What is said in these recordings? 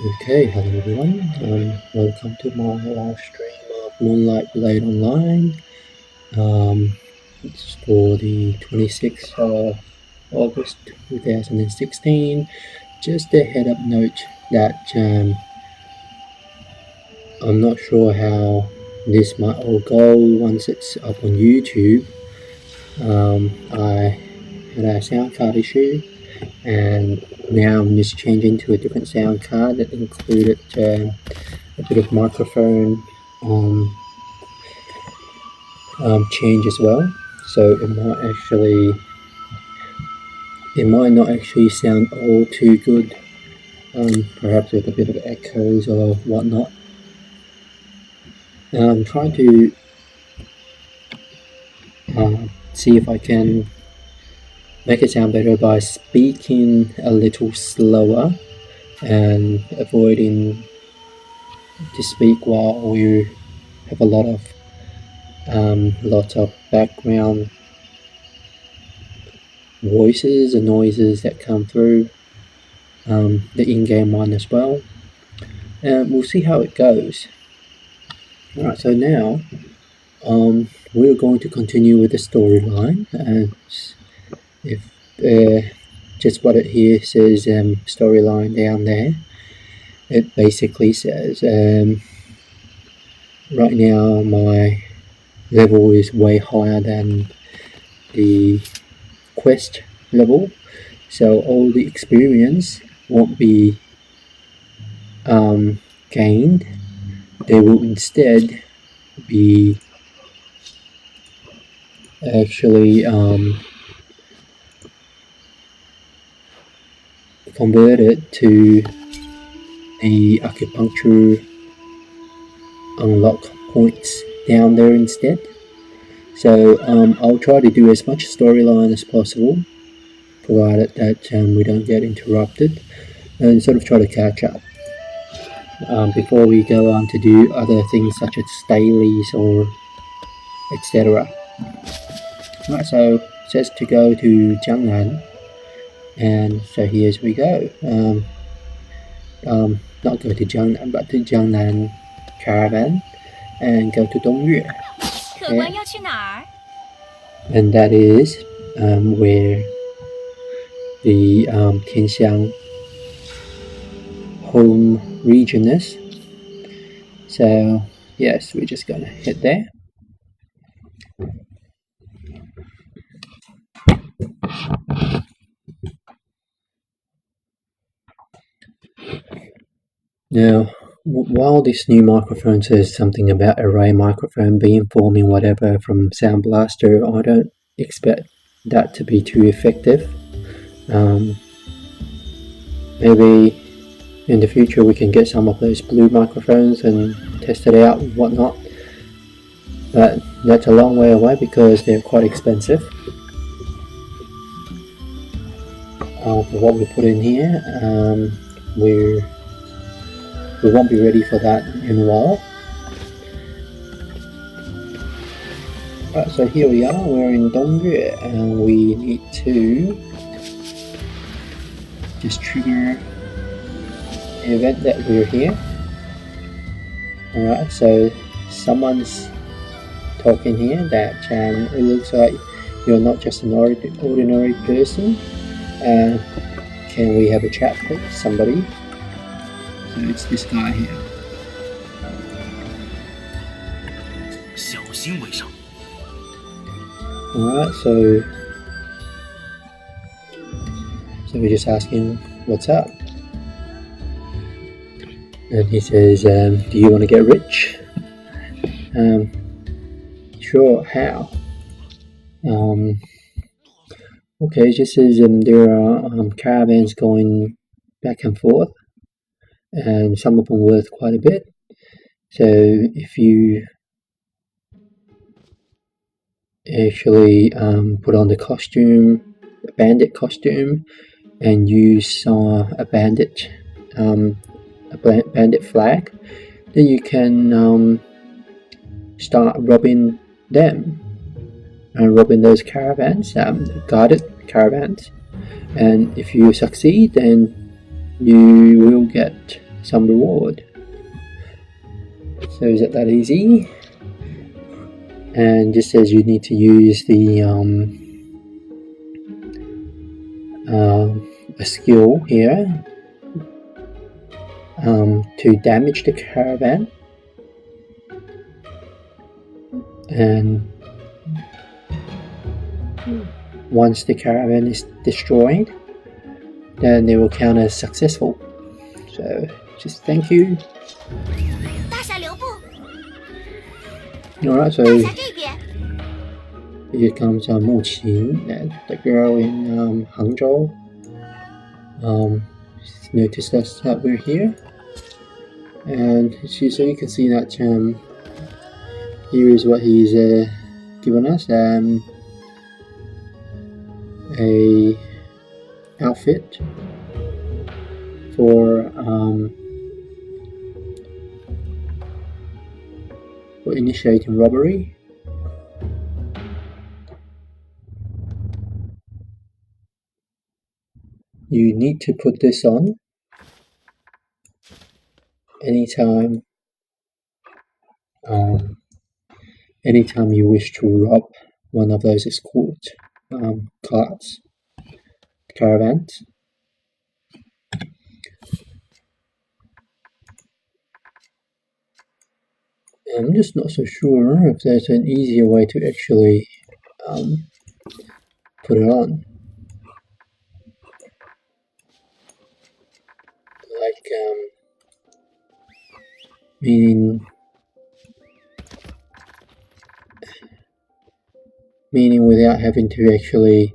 Okay, hello everyone. Welcome to my live stream of Moonlight Blade Online. It's for the 26th of August 2016. Just a head up note that I'm not sure how this might all go once it's up on YouTube. I had a sound card issue, and now I'm just changing to a different sound card that included a bit of microphone change as well, so it might not actually sound all too good, perhaps with a bit of echoes or whatnot. I'm trying to see if I can make it sound better by speaking a little slower and avoiding to speak while we have lots of background voices and noises that come through the in-game one as well, and we'll see how it goes. Alright, so now we're going to continue with the storyline, and if just what it here says storyline down there, it basically says right now my level is way higher than the quest level, so all the experience won't be gained. They will instead be actually converted to the acupuncture unlock points down there instead. So I'll try to do as much storyline as possible, provided that we don't get interrupted, and sort of try to catch up before we go on to do other things such as dailies or etc. Right, so it says to go to Jiangnan, and so here's we go. Not go to Jiangnan, but to Jiangnan caravan and go to Dongyue. Okay. And that is where the Tianxiang home region is. So yes, we're just gonna head there. Now, while this new microphone says something about array microphone beamforming whatever from Sound Blaster, I don't expect that to be too effective. Maybe in the future we can get some of those blue microphones and test it out and whatnot, but that's a long way away because they're quite expensive. For what we put in here, we won't be ready for that in a while. Right, so here we are, we're in Dongyue, and we need to just trigger the event that we're here. Alright, so someone's talking here that it looks like you're not just an ordinary person. Can we have a chat with somebody? So it's this guy here. Alright, so we're just asking what's up. And he says, do you want to get rich? Sure, how? Okay, it just says there are caravans going back and forth, and some of them worth quite a bit. So if you actually put on the costume, the bandit costume, and use a bandit flag, then you can start robbing them and robbing those caravans, guarded caravans, and if you succeed, then you will get some reward. So is it that easy? And just says you need to use the a skill here to damage the caravan, and once the caravan is destroyed, then they will count as successful. So just thank you. Alright, so here comes Mu Qin, the girl in Hangzhou. She's noticed us that we're here, and so you can see that here is what he's given us, a outfit for initiating robbery. You need to put this on anytime you wish to rob one of those escort caravans. I'm just not so sure if there's an easier way to actually put it on. Like, meaning without having to actually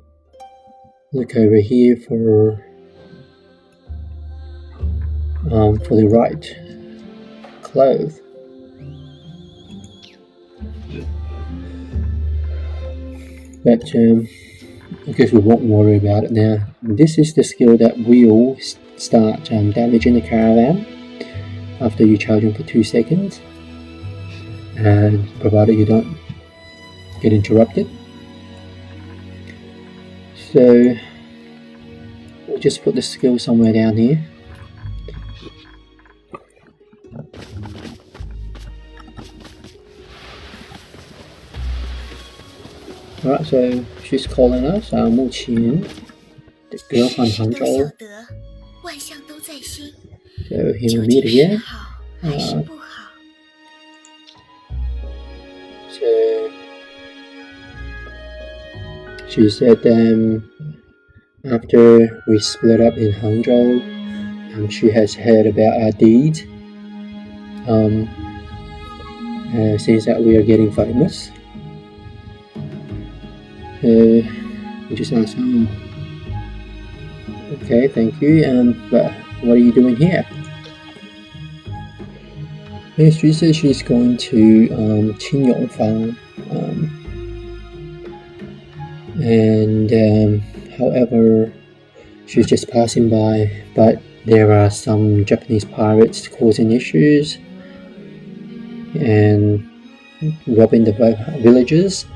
look over here for the right clothes. But I guess we won't worry about it now. This is the skill that will start damaging the caravan after you charge them for 2 seconds, and provided you don't get interrupted. So we'll just put the skill somewhere down here. Alright, so she's calling us, Mu Qin, the girl from Hangzhou. So here we meet again. So she said after we split up in Hangzhou, she has heard about our deeds. Since that we are getting famous. We just asked, okay, thank you, but what are you doing here? She says she's going to Qingyongfang, and however, she's just passing by, but there are some Japanese pirates causing issues and robbing the villagers.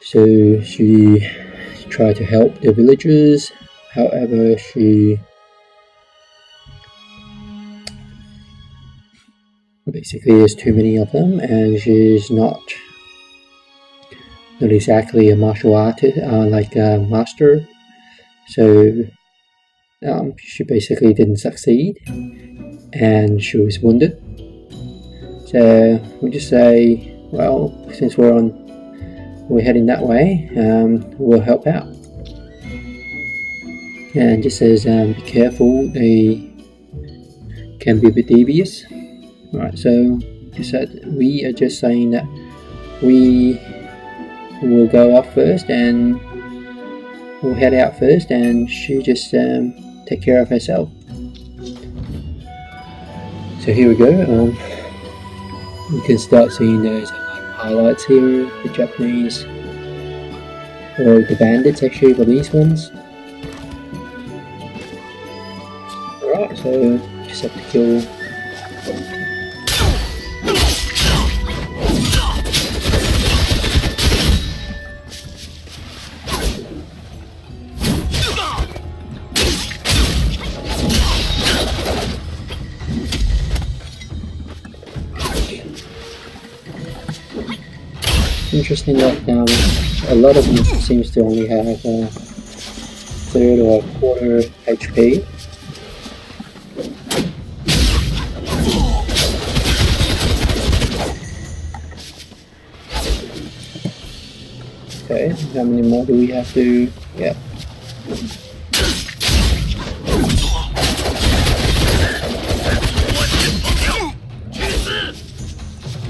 So she tried to help the villagers, however basically there's too many of them, and she's not exactly a martial artist, like a master, so she basically didn't succeed, and she was wounded. So we just say, well, since we're heading that way, we'll help out. And just says, be careful, they can be a bit devious. Right, so just said we are just saying that we will go off first, and we'll head out first, and she just take care of herself. So here we go. You can start seeing those highlights here, the Japanese, or the bandits actually for these ones. Alright, so just have to kill. interesting that a lot of them seems to only have a third or a quarter HP. Okay, how many more do we have to? Yeah.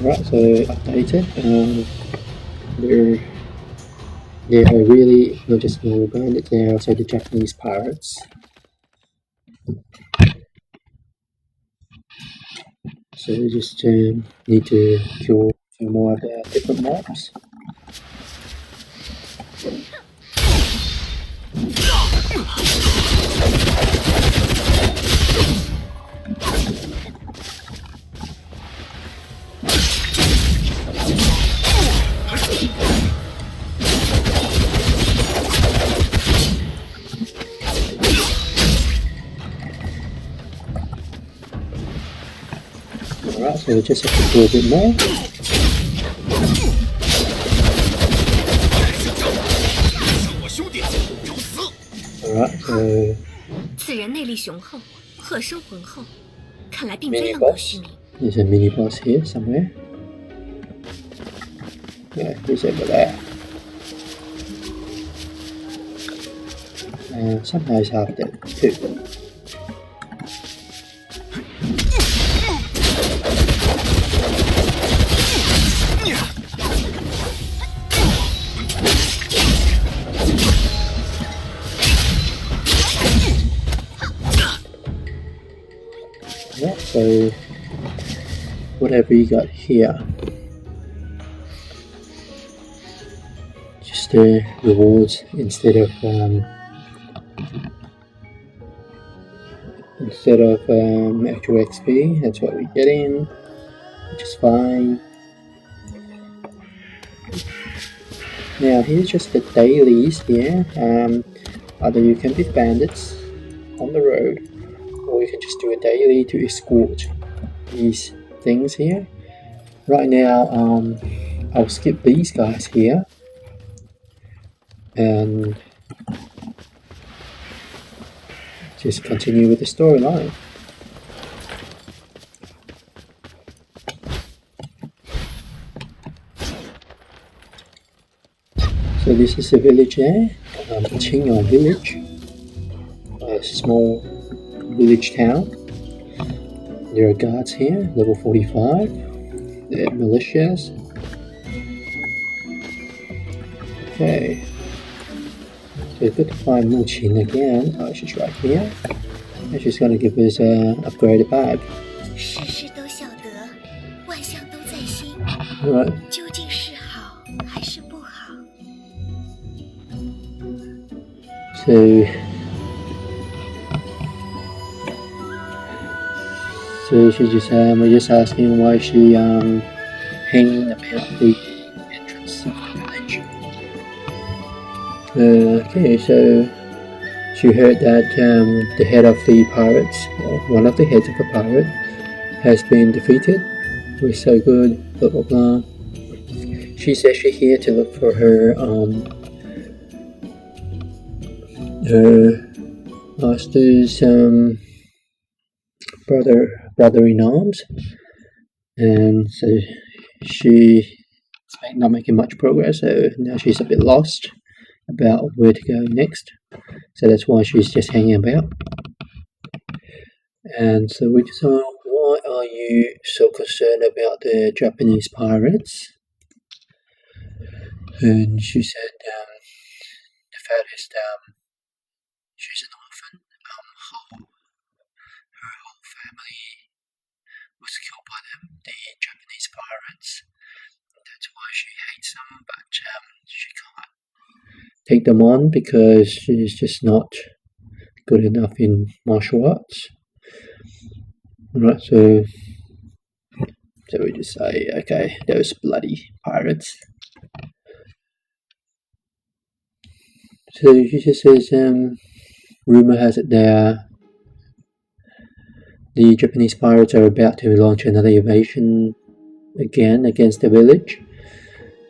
Right, so updated. They are really not just normal bandits, they are also the Japanese pirates. So we just need to kill a few more of the different mobs. Alright, so we just have to do a bit more. Alright, so 此人内力雄厚，鹤声浑厚，看来并非 mini 浪得 boss. 虚名。 There's a mini boss here somewhere. Yeah, he's over there. Somehow he's half dead too. Yeah, so what have we got here? Just the rewards instead of actual XP. That's what we're getting, which is fine. Now here's just the dailies here. Either you can be bandits on the road, or you can just do a daily to escort these things here. Right now, I'll skip these guys here and just continue with the storyline. So this is a village there, Qingyong village, a small village town. There are guards here, level 45, they're militias. Okay, so it's good to find Mu Qin again. Oh, she's right here, and she's going to give us an upgraded bag. 世事都晓得，万象都在心。 Right. 究竟是好还是不好？ So she just we're just asking why she hanging about the entrance of the village. Okay, so she heard that the head of the pirates, or one of the heads of the pirate, has been defeated. We're so good, blah blah blah. She says she's here to look for her master's brother-in-arms, and so she's not making much progress, so now she's a bit lost about where to go next, so that's why she's just hanging about. And so we just asked, why are you so concerned about the Japanese pirates? And she said the fact is she's an orphan. Her whole family was killed by them, the Japanese pirates. That's why she hates them, but she can't take them on because she's just not good enough in martial arts. Right, so we just say, okay, those bloody pirates. So she just says, rumor has it the Japanese pirates are about to launch another invasion again against the village.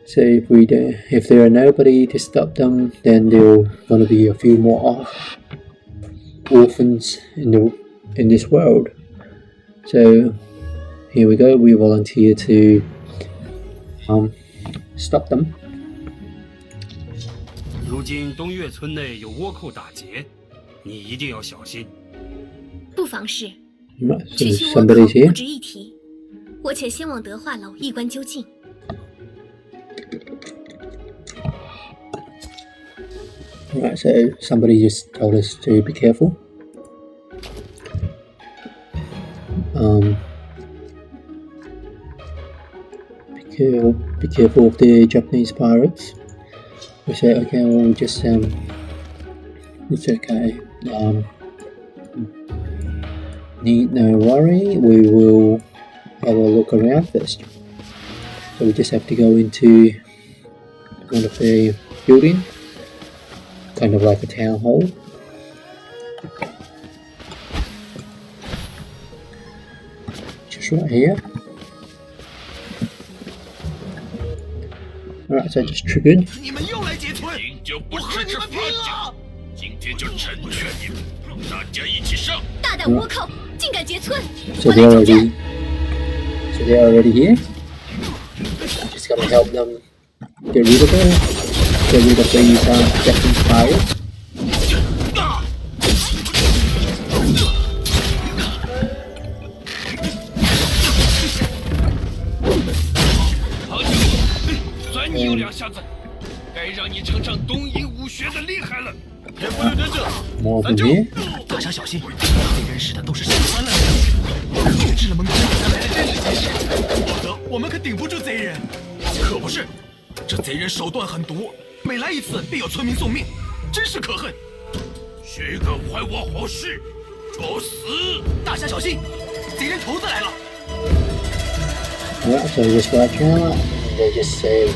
So if there are nobody to stop them, then there are gonna be a few more orphans in this world. So here we go. We volunteer to stop them. 如今东岳村内有倭寇打劫，你一定要小心。不妨事， Right, 区 so 区倭寇 somebody's 不 here. 值一提，我且先往德化楼一观究竟。 Right, so somebody just told us to be careful. Be careful of the Japanese pirates. We say, okay, well, we just it's okay. Need no worry. We will have a look around first. So we just have to go into one of the building. Kind of like a town hall. Just right here. Alright, so just triggered. 你们又来劫村，我和你们拼了！今天就成全你们，大家一起上！大胆倭寇，竟敢劫村！ So 我 they're 来助战。 already here. Just gotta help them get rid of it. Get rid of these Japanese pirates. More of them here. 大侠小心，这人使的都是手酸了的，预知了蒙古人来的真是及时，否则我们可顶不住贼人。可不是，这贼人手段狠毒，每来一次必有村民送命，真是可恨。谁敢坏我好事，找死！大侠小心，贼人头子来了！ Alright, so just watch out. They just say,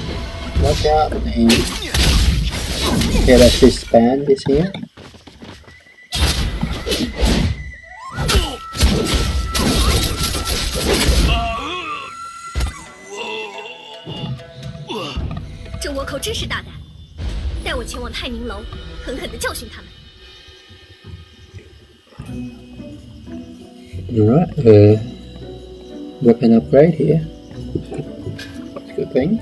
watch out. And yeah, that's this band is here. "这倭寇真是大胆，带我前往泰宁楼，狠狠地教训他们。 Alright, weapon upgrade here. That's a good thing.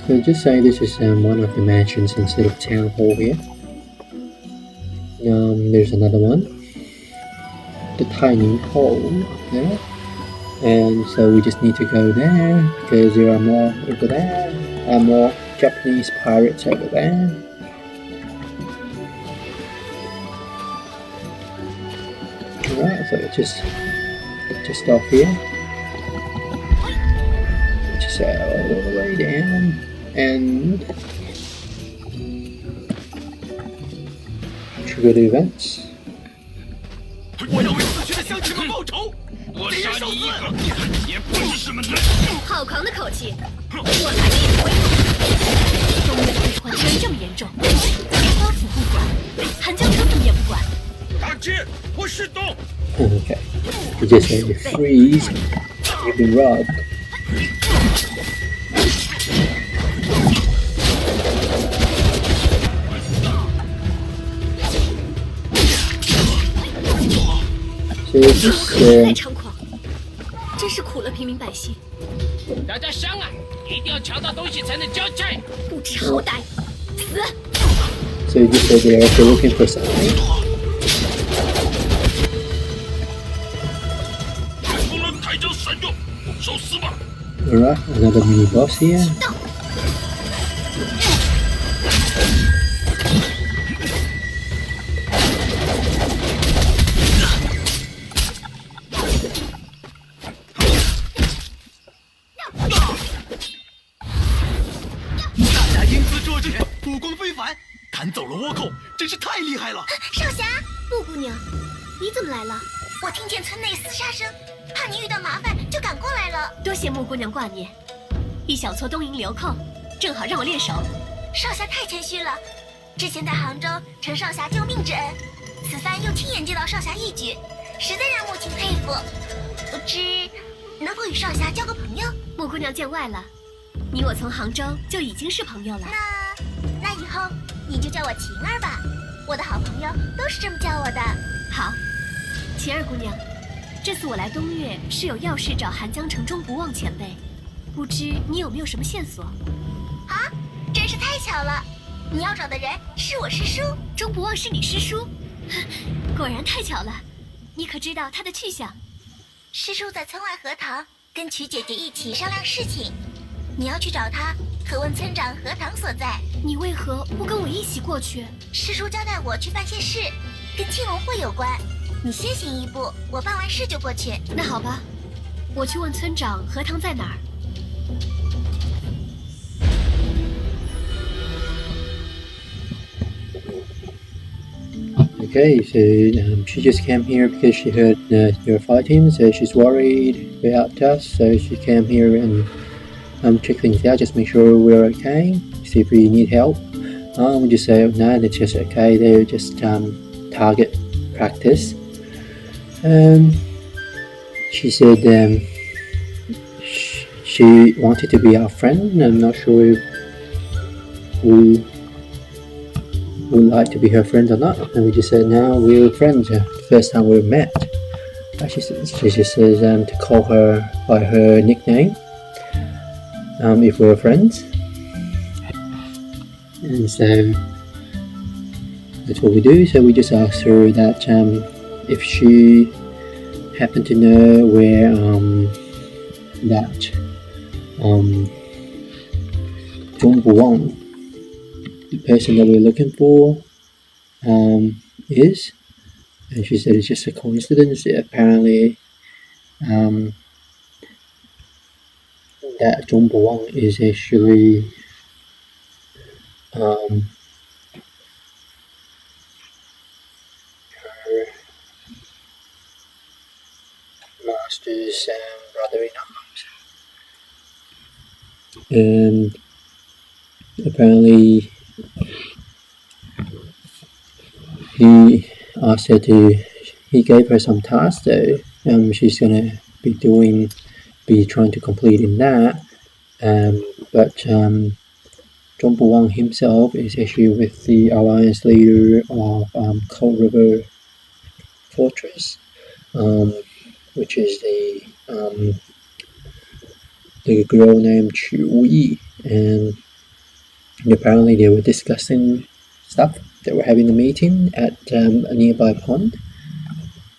So just say this is one of the mansions instead of town hall here. There's another one. The tiny hole up there. And so we just need to go there because there are more over there and more Japanese pirates over there. Alright, so just off here. Just all the way down and trigger the events. 我要为死去的乡亲们报仇！我杀你一个也不是什么难。好狂的口气！我来一回。东岳会团真这么严重，官府不管，韩江车府也不管。大姐，我是动。 Okay, you just say you freeze. You've been robbed. So 太猖狂，真是苦了平民百姓。大家上啊！一定要抢到东西才能交差。不知好歹，死！ So you just say they're actually looking for something. 除了开枪闪耀，受死吧！ Alright, another mini boss here. 大侠英姿卓绝，武功非凡，砍走了倭寇，真是太厉害了。少侠，穆姑娘，你怎么来了？我听见村内厮杀声，怕你遇到麻烦，就赶过来了。多谢穆姑娘挂念。一小撮东瀛流寇，正好让我练手。少侠太谦虚了，之前在杭州承少侠救命之恩，此番又亲眼见到少侠义举，实在让母亲佩服。不知能否与少侠交个朋友？莫姑娘见外了，你我从杭州就已经是朋友了。那以后你就叫我晴儿吧，我的好朋友都是这么叫我的。好，晴儿姑娘，这次我来东岳是有要事找寒江城中不忘前辈，不知你有没有什么线索？啊，真是太巧了，你要找的人是我师叔。钟不忘是你师叔？果然太巧了，你可知道他的去向？师叔在村外荷塘跟曲姐姐一起商量事情，你要去找他，可问村长荷塘所在。你为何不跟我一起过去？师叔交代我去办些事，跟青龙会有关。你先行一步，我办完事就过去。那好吧，我去问村长荷塘在哪儿。Okay, so she just came here because she heard you're fighting, so she's worried about us, so she came here and check things out, just make sure we're okay, see if we need help. We just say, no, that's just okay, they're just target practice. She said she wanted to be our friend. I'm not sure if we would like to be her friend or not, and we just said no, we're friends. The first time we met, she just says to call her by her nickname if we're friends, and so that's what we do. So we just asked her that if she happened to know where that Zhong Buwang, the person that we're looking for, is, and she said it's just a coincidence. Apparently, that Zhong Buwang is actually her master's brother-in-arms, and apparently he gave her some tasks, so she's gonna be trying to complete in that, but Zhong Buwang himself is actually with the alliance leader of Cold River Fortress, which is the girl named Chu Yi, and apparently they were discussing stuff. They were having a meeting at a nearby pond,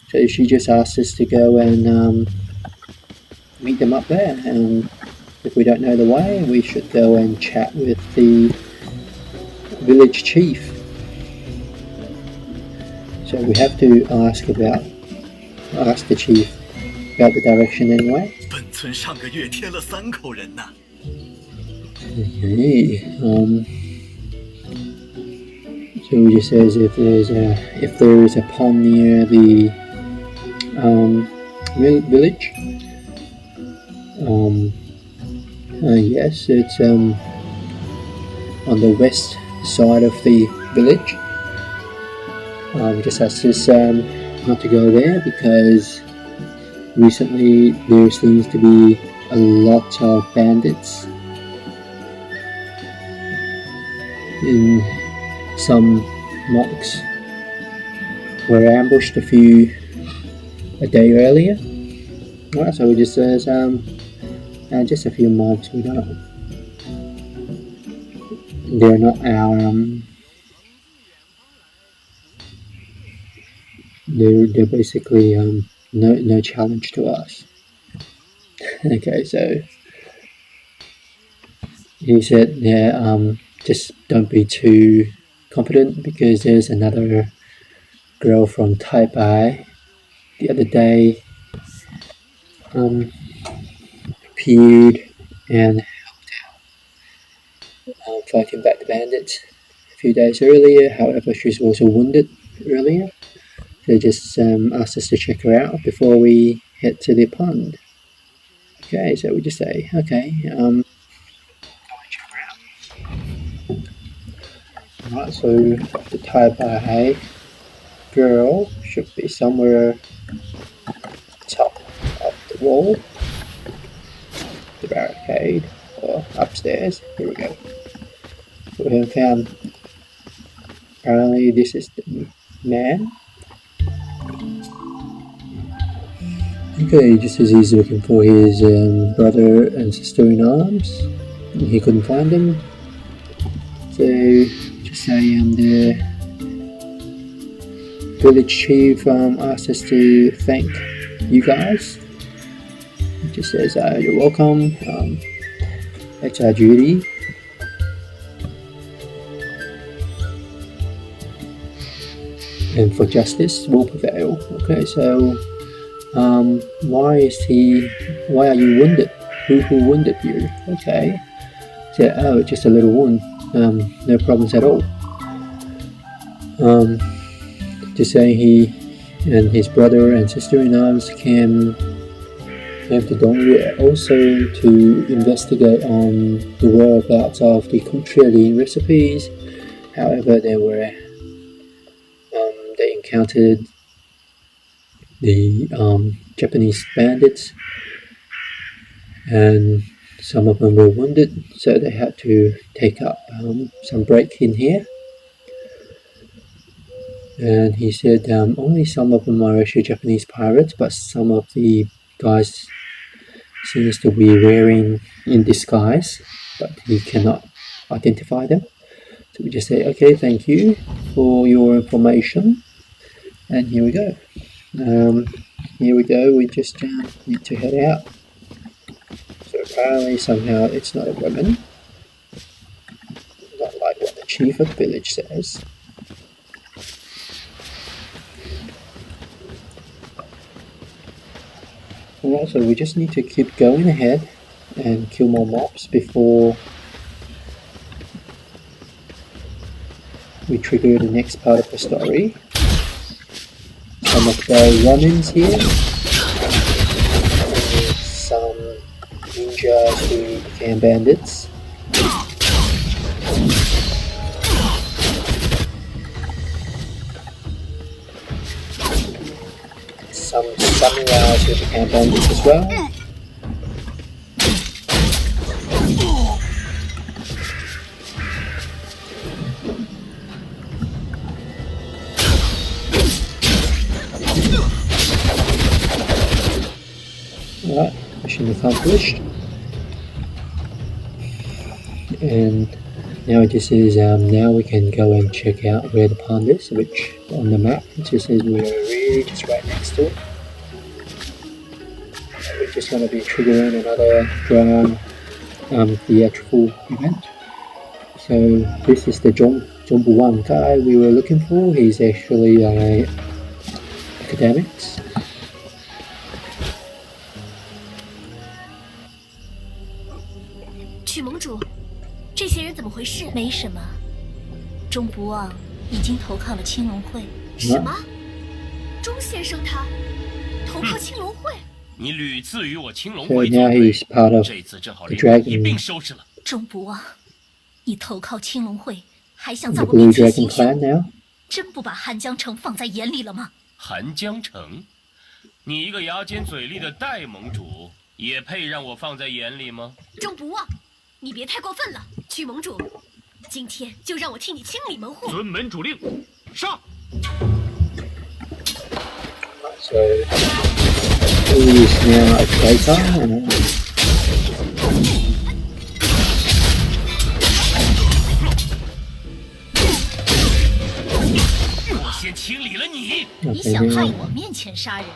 so she just asked us to go and meet them up there, and if we don't know the way, we should go and chat with the village chief. So we have to ask the chief about the direction anyway. 本村上个月添了3口人呐。Okay, so he just says if there is a pond near the village, yes, it's on the west side of the village. Just asked us not to go there because recently there seems to be a lot of bandits in some mocks. Were ambushed a day earlier. Right, so we just says just a few mobs. We don't. They're not our They're basically no challenge to us. Okay, so he said, yeah, just don't be too confident because there's another girl from Taipei the other day appeared and helped out fighting back the bandits a few days earlier. However, she was also wounded earlier. They just asked us to check her out before we head to the pond. Okay, so we just say, okay, go and check her out. Alright, so the Tai girl should be somewhere top of the wall, the barricade, or upstairs. Here we go. So we have found. Apparently, this is the man. Okay, just as he's looking for his brother and sister in arms, and he couldn't find them. So just say the village chief asked us to thank you guys. It just says you're welcome. It's our duty. And for justice will prevail. Okay, so why are you wounded? Who wounded you? Okay. So, oh, just a little wound. No problems at all. Just saying he and his brother and sister-in-arms came to Dongyu also to investigate on the whereabouts of the contrary recipes. However, they encountered the Japanese bandits, and some of them were wounded, so they had to take up some break in here. And he said only some of them are actually Japanese pirates, but some of the guys seems to be wearing in disguise, but he cannot identify them. So we just say, okay, thank you for your information. And here we go. We just need to head out. So apparently somehow it's not a woman. Not like what the chief of the village says. And also we just need to keep going ahead and kill more mobs before we trigger the next part of the story. Some of the run-ins here, some ninjas who became bandits, some samurais who became bandits as well. Alright, mission accomplished. And now this is now we can go and check out where the pond is, which on the map it just says we're really just right next to it. We're just going to be triggering another drone theatrical event. So this is the Zhongbu guy we were looking for. He's actually academics.曲盟主，这些人怎么回事？没什么，钟不忘已经投靠了青龙会。什么？钟先生他投靠青龙会？你屡次与我青龙 So 会 now 作对， he's part of 这次正好 the 连你一并 dragon, 收拾了。钟不忘，你投靠青龙会，还想在 the 我面 blue 前 dragon 行 clan 凶？ now. 真不把韩江城放在眼里了吗？韩江城，你一个牙尖嘴利的代盟主，也配让我放在眼里吗？钟不忘，你别太过分了，曲盟主，今天就让我替你清理门户。遵门主令，上！ So he's now a traitor. 我先清理了你。你想害我面前杀人，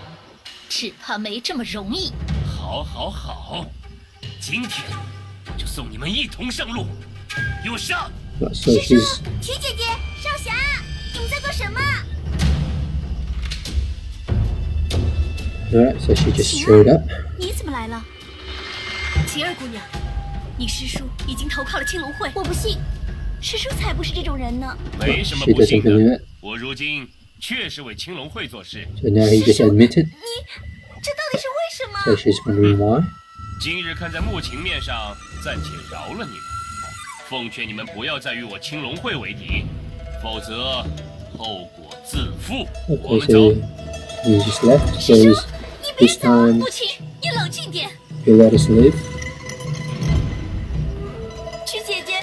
只怕没这么容易。好，好，好，今天我就送你们一同上路，给我上！ So she's 曲姐姐，少侠，你们在做什么？ alright. So she just showed up. 你怎么来了？晴儿姑娘，你师叔已经投靠了青龙会。我不信，师叔才不是这种人呢。没什么 She 不信 doesn't believe 的 it.，我如今确实为青龙会做事。 So now he just admitted. 这到底是为什么？ So she's wondering why. 今日看在幕情面上，暂且饶了你们，奉劝你们不要再与我青龙会为敌。否则后果自负。我 Okay, 们走。 so he just left. 师 So 叔，你别 this 走， time 母亲，你冷静点。 he'll let us live. 曲姐姐，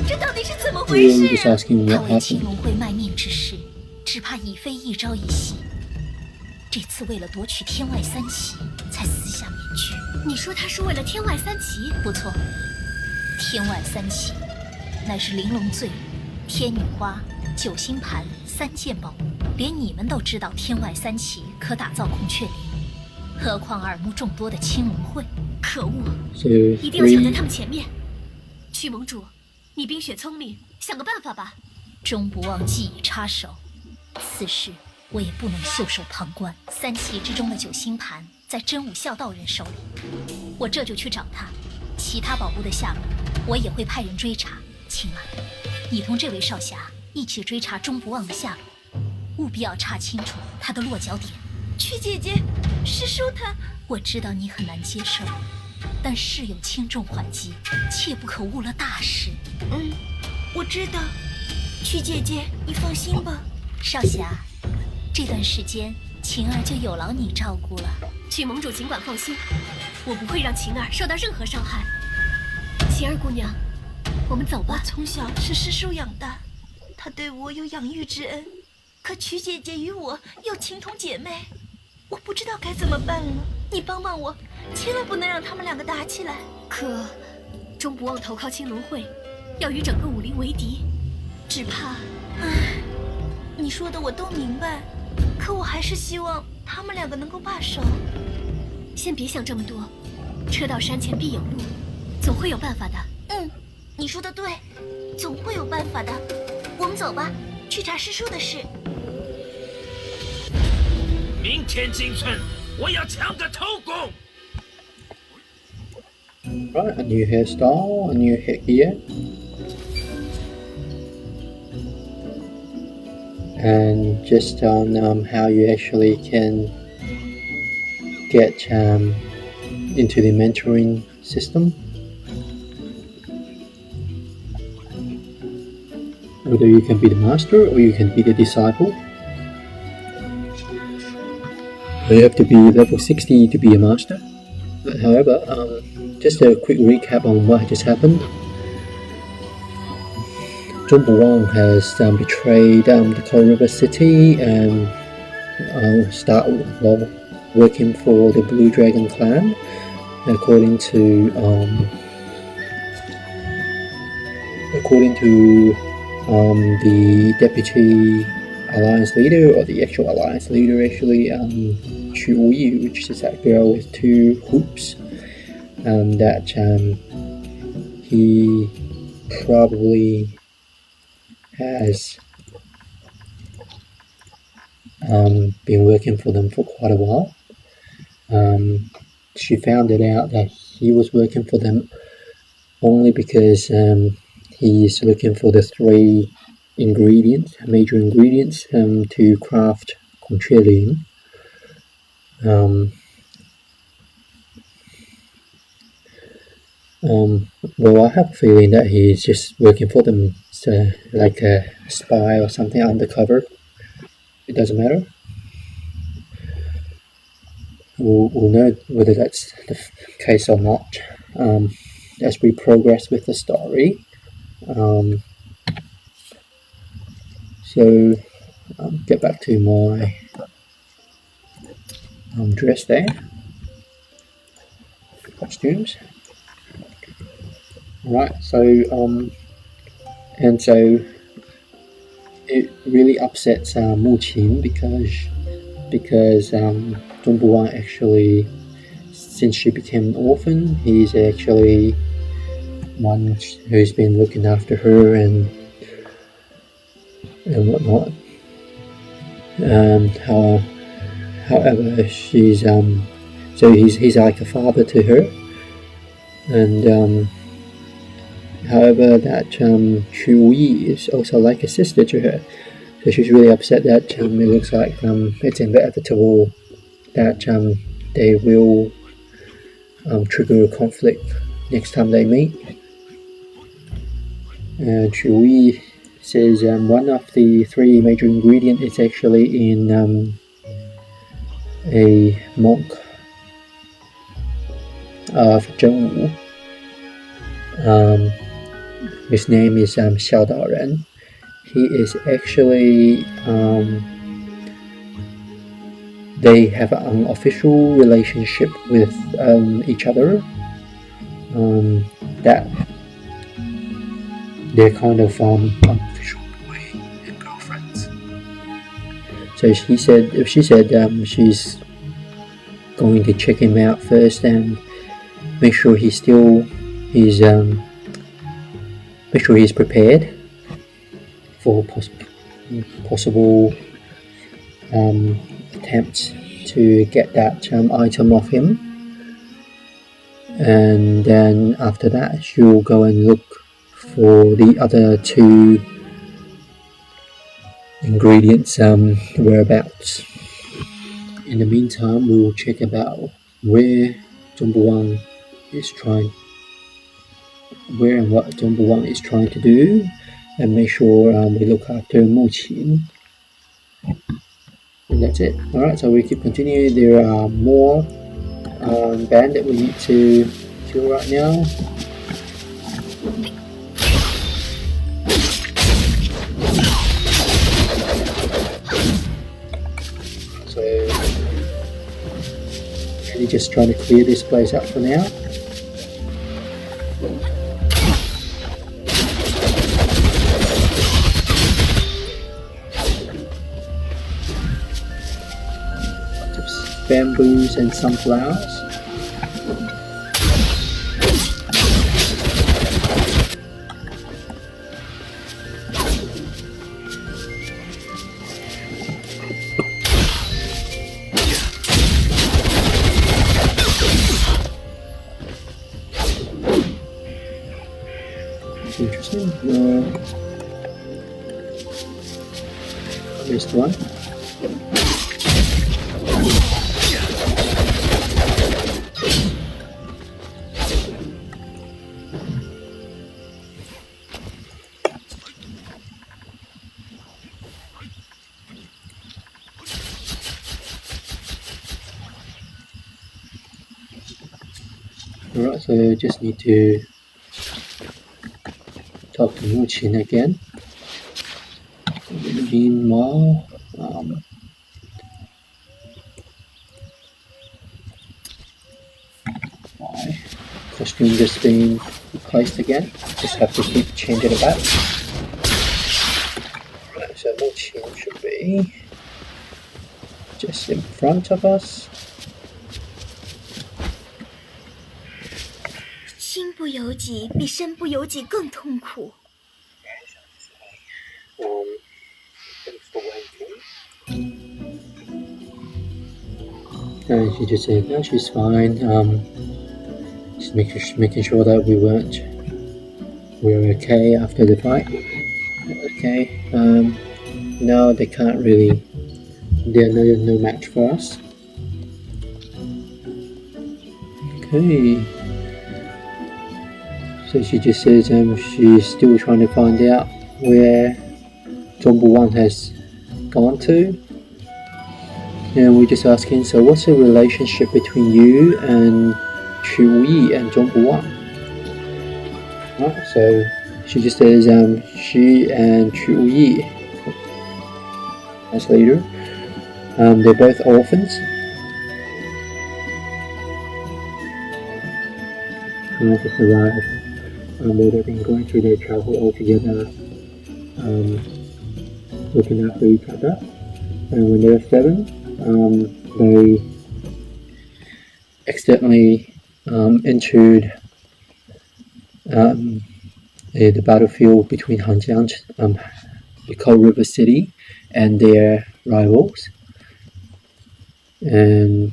这到底是怎么 We 回 were 事 just 啊？ asking 他 what 为青 happened. 龙会卖命之事，只怕已非一朝一夕。这次为了夺取天外三奇，才撕下面具。你说他是为了天外三奇？不错，天外三奇乃是玲珑坠、天女花、九星盘三件宝物，连你们都知道天外三奇可打造孔雀翎，何况耳目众多的青龙会？可恶， So 一定要抢在 three. 他们前面。曲盟主，你冰雪聪明，想个办法吧。终不忘既已插手，此事我也不能袖手旁观。三奇之中的九星盘在真武孝道人手里，我这就去找他。其他宝物的下落，我也会派人追查。青儿，你同这位少侠一起追查终不忘的下落，务必要查清楚他的落脚点。曲姐姐，师叔他……我知道你很难接受，但事有轻重缓急，切不可误了大事。我知道。曲姐姐，你放心吧。少侠，这段时间晴儿就有劳你照顾了。曲盟主尽管放心，我不会让晴儿受到任何伤害。晴儿姑娘，我们走我吧。从小是师叔养大，他对我有养育之恩，可曲姐姐与我又情同姐妹，我不知道该怎么办了。你帮帮我，千万不能让他们两个打起来。可终不忘投靠青龙会，要与整个武林为敌，只怕……你说的我都明白，可我还是希望他们两个能够罢手。先别想这么多，车到山前必有路，总会有办法的。你说的对，总会有办法的。我们走吧，去查师叔的事。明天金村，我要抢个头功。 Right, a new hairstyle, a new headgear. And just on how you actually can get into the mentoring system. Whether you can be the master or you can be the disciple. You have to be level 60 to be a master. But however, just a quick recap on what just happened. Zhong Buwang has betrayed the Cold River City and working for the Blue Dragon clan, according to the deputy alliance leader, or the actual alliance leader actually, Chu Yu, which is that girl with two hoops, that he probably has been working for them for quite a while. She found it out that he was working for them only because he's looking for the three major ingredients to craft Conchelian. Well, I have a feeling that he's just working for them, like a spy or something undercover. It doesn't matter. We'll know whether that's the case or not as we progress with the story. So, get back to my dress there. Costumes. Right, so it really upsets Mu Qin because Zhong Buwang actually, since she became an orphan, he's actually one who's been looking after her and whatnot. However, she's so he's like a father to her, and however that Chu Yi is also like a sister to her. So she's really upset that it looks like it's inevitable that they will trigger a conflict next time they meet. Chu Yi says one of the 3 major ingredients is actually in a monk of Zhengwu. His name is Xiao Daoren. He is actually they have an unofficial relationship with each other. That they're kind of unofficial boy and girlfriends. So she said she's going to check him out first and make sure he's prepared for possible attempts to get that item off him, and then after that she'll go and look for the other 2 ingredients whereabouts. In the meantime, we'll check about where and what Zhongbu is trying to do, and make sure we look after Mu Qin. And that's it. Alright, so we keep continuing. There are more band that we need to kill right now. So really just trying to clear this place out for now. Bamboos and sunflowers. Interesting. Missed one. Alright, so just need to talk to Mu Qin again. Meanwhile, my costume just being replaced again. Just have to keep changing it back. Right, so Mu Qin should be just in front of us. 心不由己比身不由己更痛苦。Thanks for waiting. And she just said, no, she's fine. Just making sure that we're okay after the fight. Okay. No, they can't really. They're no match for us. Okay. So she just says she's still trying to find out where Zhongbu has gone to. And we're just asking, so what's the relationship between you and Chu Yi and Zhongbu? Right, so she just says she and Chu Yi, as leader, they're both orphans. And just arrived. They've been going through their travel all together, looking after each other. And when they were 7, they accidentally entered the battlefield between Hanjiang, the Cold River City, and their rivals. And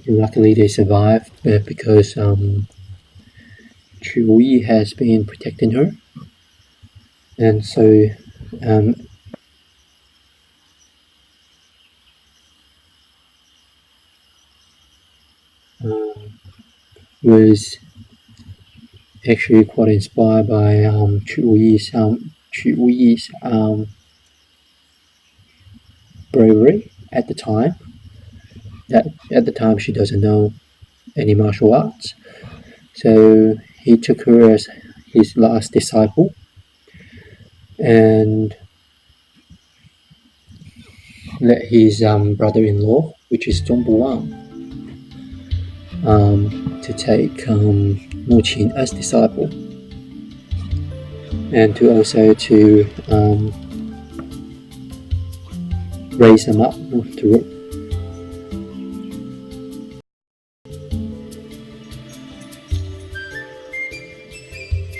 luckily they survived because Chu Yi has been protecting her, and so was actually quite inspired by Chu Yi's bravery at the time. That at the time she doesn't know any martial arts, so he took her as his last disciple, and let his brother-in-law, which is Zhongbu Wang, to take Mu Qin as disciple, and to also to raise him up to.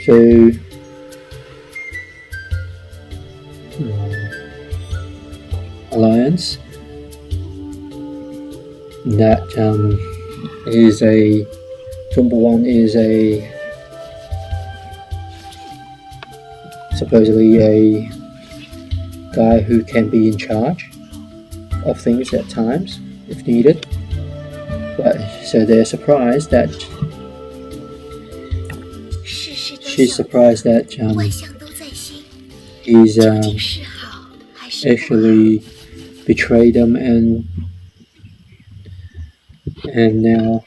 So alliance that is a Zhongbu Wang is a supposedly a guy who can be in charge of things at times if needed, but so they're surprised that she's surprised that he's actually betrayed them and now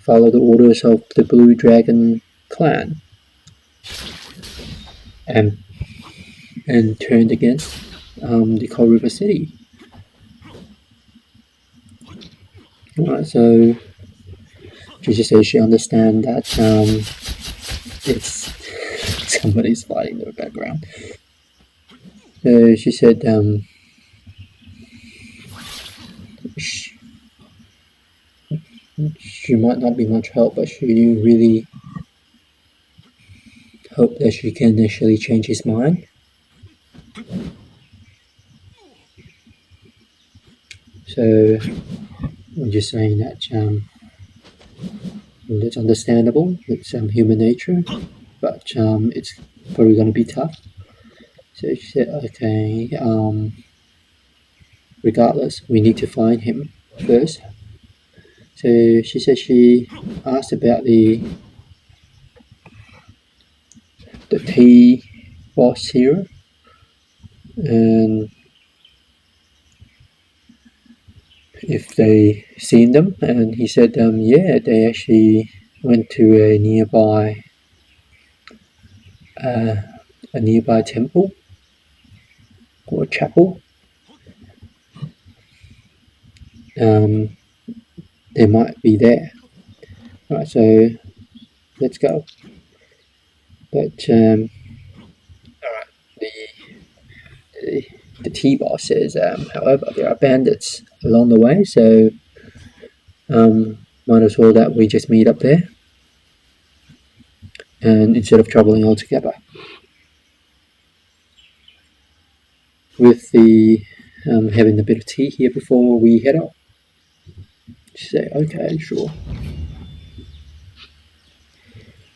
follow the orders of the Blue Dragon clan and turned against the Cold River City. Alright, so she just says she understands that it's somebody's fighting in the background. So she said she might not be much help, but she really hope that she can actually change his mind. So I'm just saying that that's understandable. It's human nature, but it's probably going to be tough. So she said, okay, regardless, we need to find him first. So she said she asked about the tea boss here, and if they seen them, and he said yeah, they actually went to a nearby temple or chapel. They might be there. Alright, so let's go. But alright, the T-boss says, however, there are bandits along the way, so might as well that we just meet up there, and instead of traveling all together. With the having a bit of tea here before we head off. She said, okay, sure.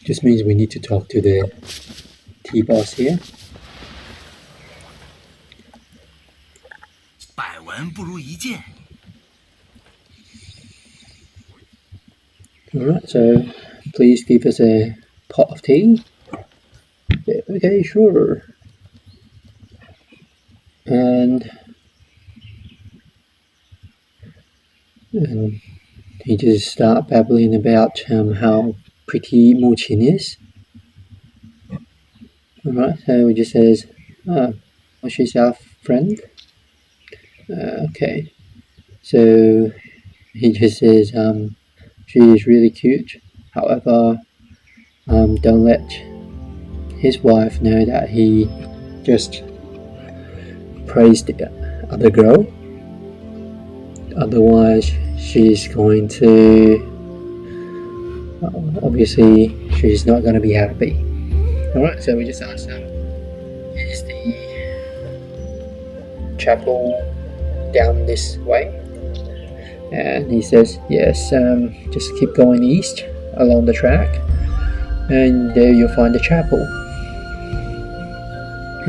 Just means we need to talk to the T-boss here. 百闻不如一见。 Alright, so please give us a pot of tea. Yeah, okay, sure. And he just start babbling about how pretty Mu Qin is. Alright, so he just says, oh, she's our friend. Okay, so he just says she is really cute, however don't let his wife know that he just praised the other girl, otherwise she's going to obviously she's not going to be happy. Alright, so we just asked him, is the chapel down this way? And he says, yes, just keep going east along the track and there you'll find the chapel.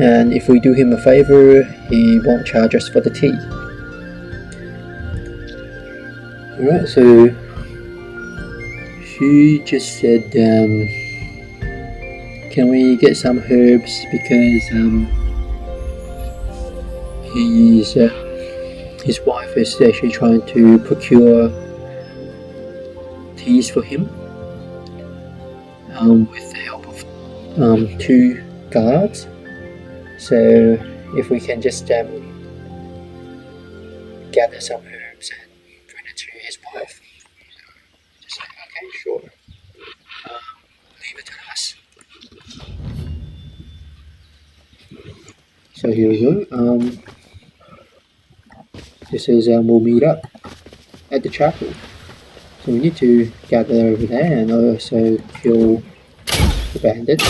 And if we do him a favor, he won't charge us for the tea. Alright, so she just said, can we get some herbs because his wife is actually trying to procure teas for him with the help of 2 guards. So if we can just gather some herbs and bring it to his wife. Just like, okay, sure. Leave it to us. So here we go. This is we'll meet up at the chapel. So we need to gather over there and also kill the bandit.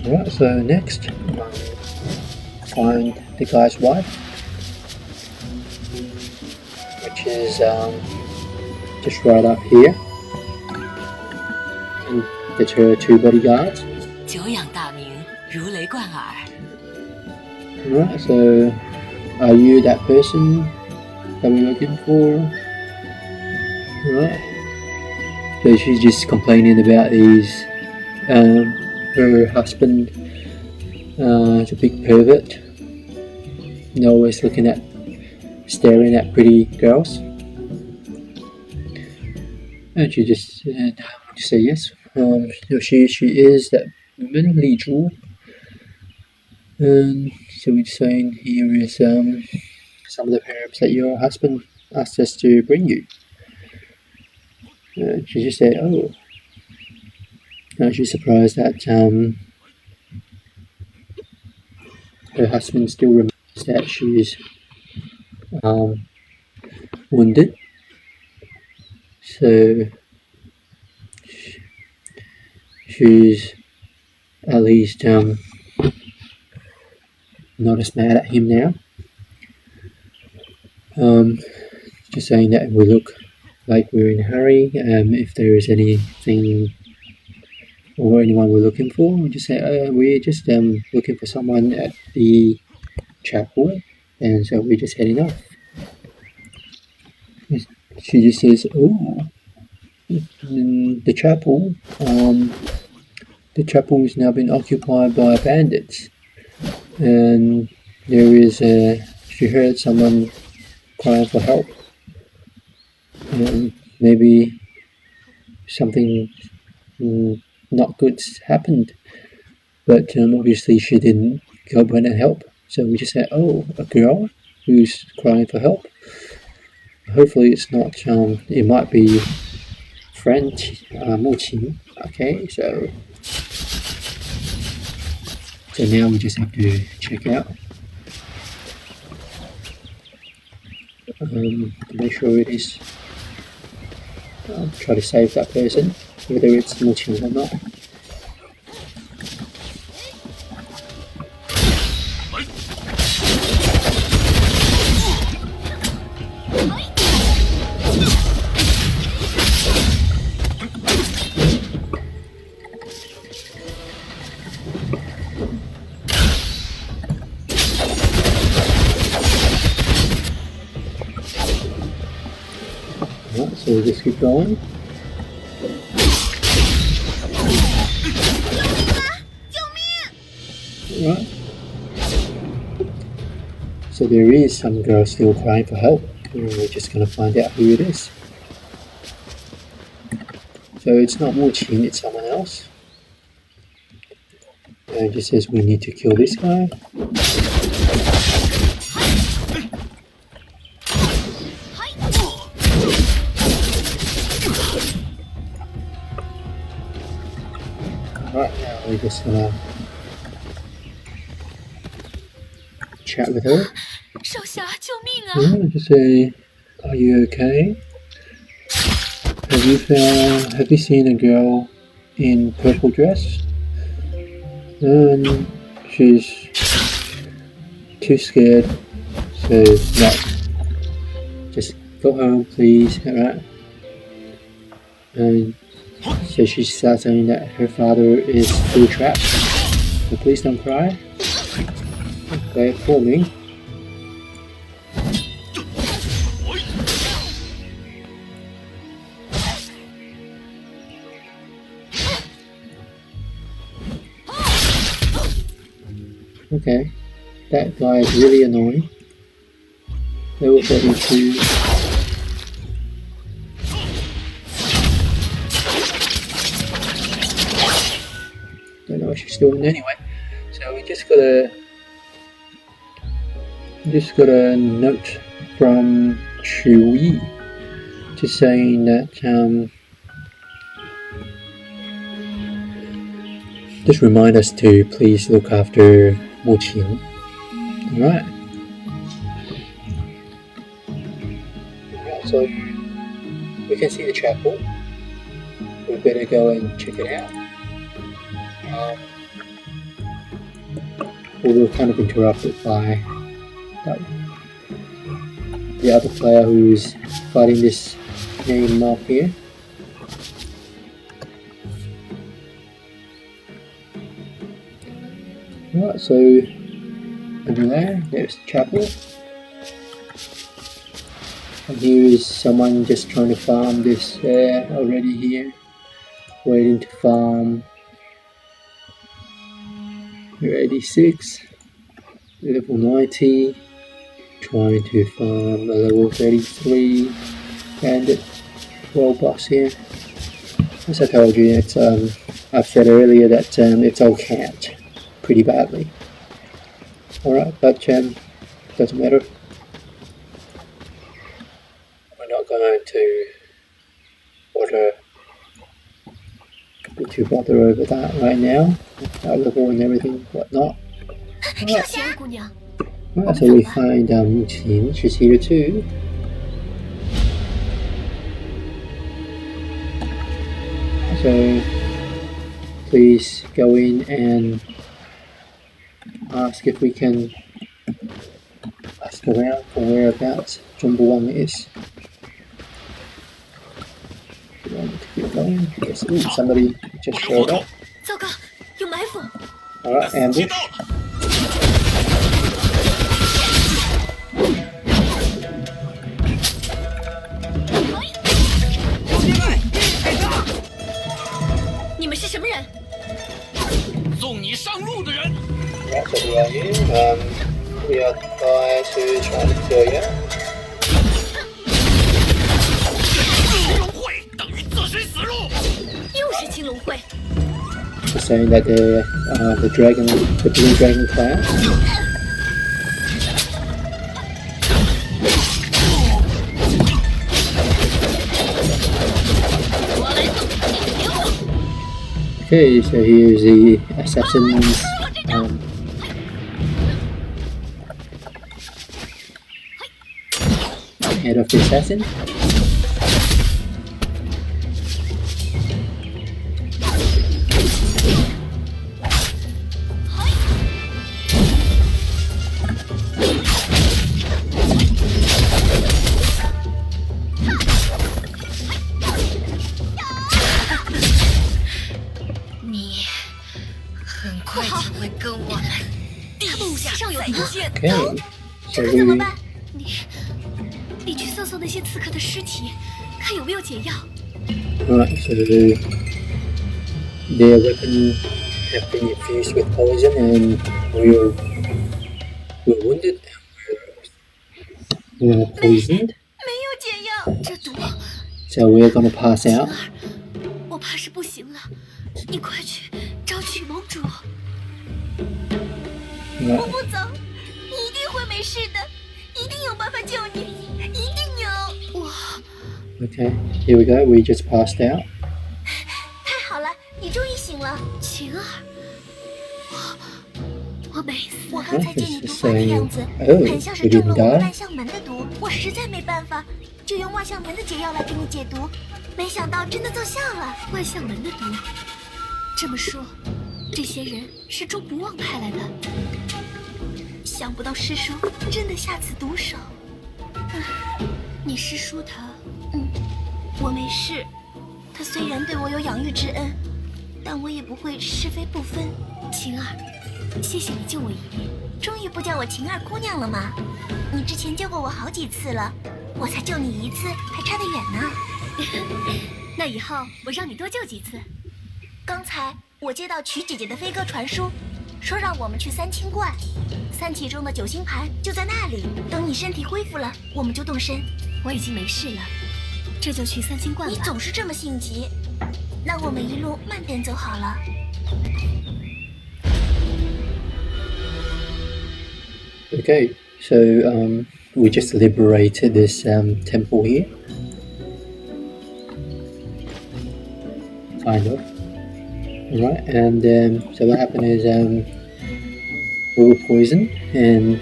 Alright, so next, find the guy's wife, which is just right up here, and get her 2 bodyguards. 久仰大名，如雷贯耳。 Alright, so are you that person that we're looking for? Alright, so she's just complaining about these, her husband is a big pervert, and always staring at pretty girls. And she just said, say yes. She is that woman, Li Zhu. And so we're just saying here is some of the herbs that your husband asked us to bring you. She just said, oh. She's surprised that her husband still remembers that she's wounded. So she's at least not as mad at him now. Just saying that we look like we're in a hurry. If there is anything or anyone we're looking for, we just say we're just looking for someone at the chapel, and so we're just heading off. She just says, oh, the chapel has now been occupied by bandits, and there is she heard someone crying for help, and maybe something not good's happened, but obviously she didn't go up and help. So we just said, oh, a girl who's crying for help. Hopefully it's not, it might be French, Muqing. Okay, so now we just have to check out, to make sure it is, try to save that person, whether it's Muqing or not. So we'll just keep going. Right. So there is some girl still crying for help, and we're just going to find out who it is. So it's not Muqing, it's someone else. And it just says we need to kill this guy. just gonna chat with her. 少侠，救命啊！ Yeah, just say, are you okay? Have you seen a girl in purple dress? And she's too scared, so no. Just go home, please, alright? And so she starts saying that her father is fully trapped. So please don't cry. Okay, for me. Okay, that guy is really annoying. Level 32. Don't know what she's doing anyway. So we just got a note from ShenWei just saying that just remind us to please look after Muqin. Alright. So we can see the chapel. We better go and check it out. We were kind of interrupted by the other player who's fighting this name mob here. Right, so over there's the chapel. And here is someone just trying to farm this already here. Waiting to farm. You're 86. Level 90. Trying to farm a level 33 bandit world boss here. As I told you, it's I've said earlier that it's all capped pretty badly. Alright, but doesn't matter. We're not going to be too bothered over that right now. Our level and everything, whatnot. Alright, 仙姑娘， right, so we find Muqin, she's here too. So please go in and ask if we can ask around for whereabouts Jumbuwang is. We want to keep going. Yes, ooh, somebody just showed up. 糟糕，有埋伏！ Alright, ambush. Right, 你们是什么人？ 送你上路的人。 Right, so we are here. We are the guys who trying to kill you. 青龙会等于自寻死路。又是青龙会。 Just saying that the blue dragon class. Okay, so here's the assassin's head of the assassin. Okay, so 这可怎么 we 办？你去搜搜那些刺客的尸体，看有没有解药。 right, so their weapon have been infused with poison and we're wounded. We're poisoned. 没有解药，这毒。 So we're gonna pass out. 我怕是不行了，你快去找曲盟主。 Right. 我不走，你一定会没事的，一定有办法救你，一定有。我 Okay, here we go. We just passed out. 太好了，你终于醒了。晴儿，刚才见你毒 Just 发的 saying, 样子， oh, 很像是 we 中了 didn't 我们 die. 万象门的毒，我实在没办法，就用万象门的解药来给你解毒，没想到真的奏效了。万象门的毒，这么说，这些人是钟不忘派来的。想不到师叔真的下此毒手。你师叔他，我没事，他虽然对我有养育之恩，但我也不会是非不分。晴儿，谢谢你救我一命。终于不叫我晴儿姑娘了吗？你之前救过我好几次了，我才救你一次，还差得远呢。那以后我让你多救几次。刚才我接到曲姐姐的飞鸽传书，说让我们去三清观，三奇中的九星盘就在那里。等你身体恢复了，我们就动身。我已经没事了，这就去三清观吧。你总是这么性急，那我们一路慢点走好了。Okay, so we just liberated this temple here, kind of. Alright, and so what happened is we were poisoned, and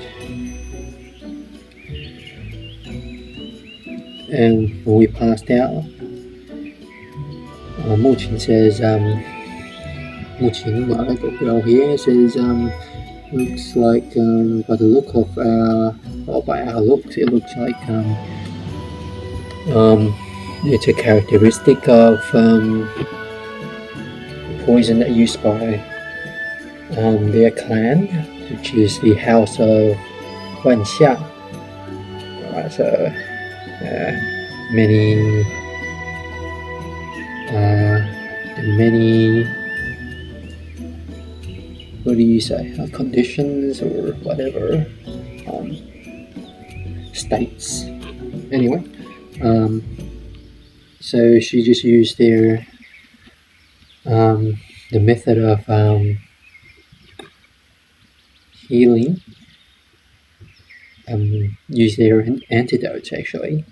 when we passed out, Muqin says, Muqin, the girl here, says, looks like, by the look of by our looks, it looks like it's a characteristic of poison that used by their clan, which is the house of Huanxia. Alright, so many what do you say, conditions or whatever, states. Anyway, so she just used their the method of healing, use their antidotes actually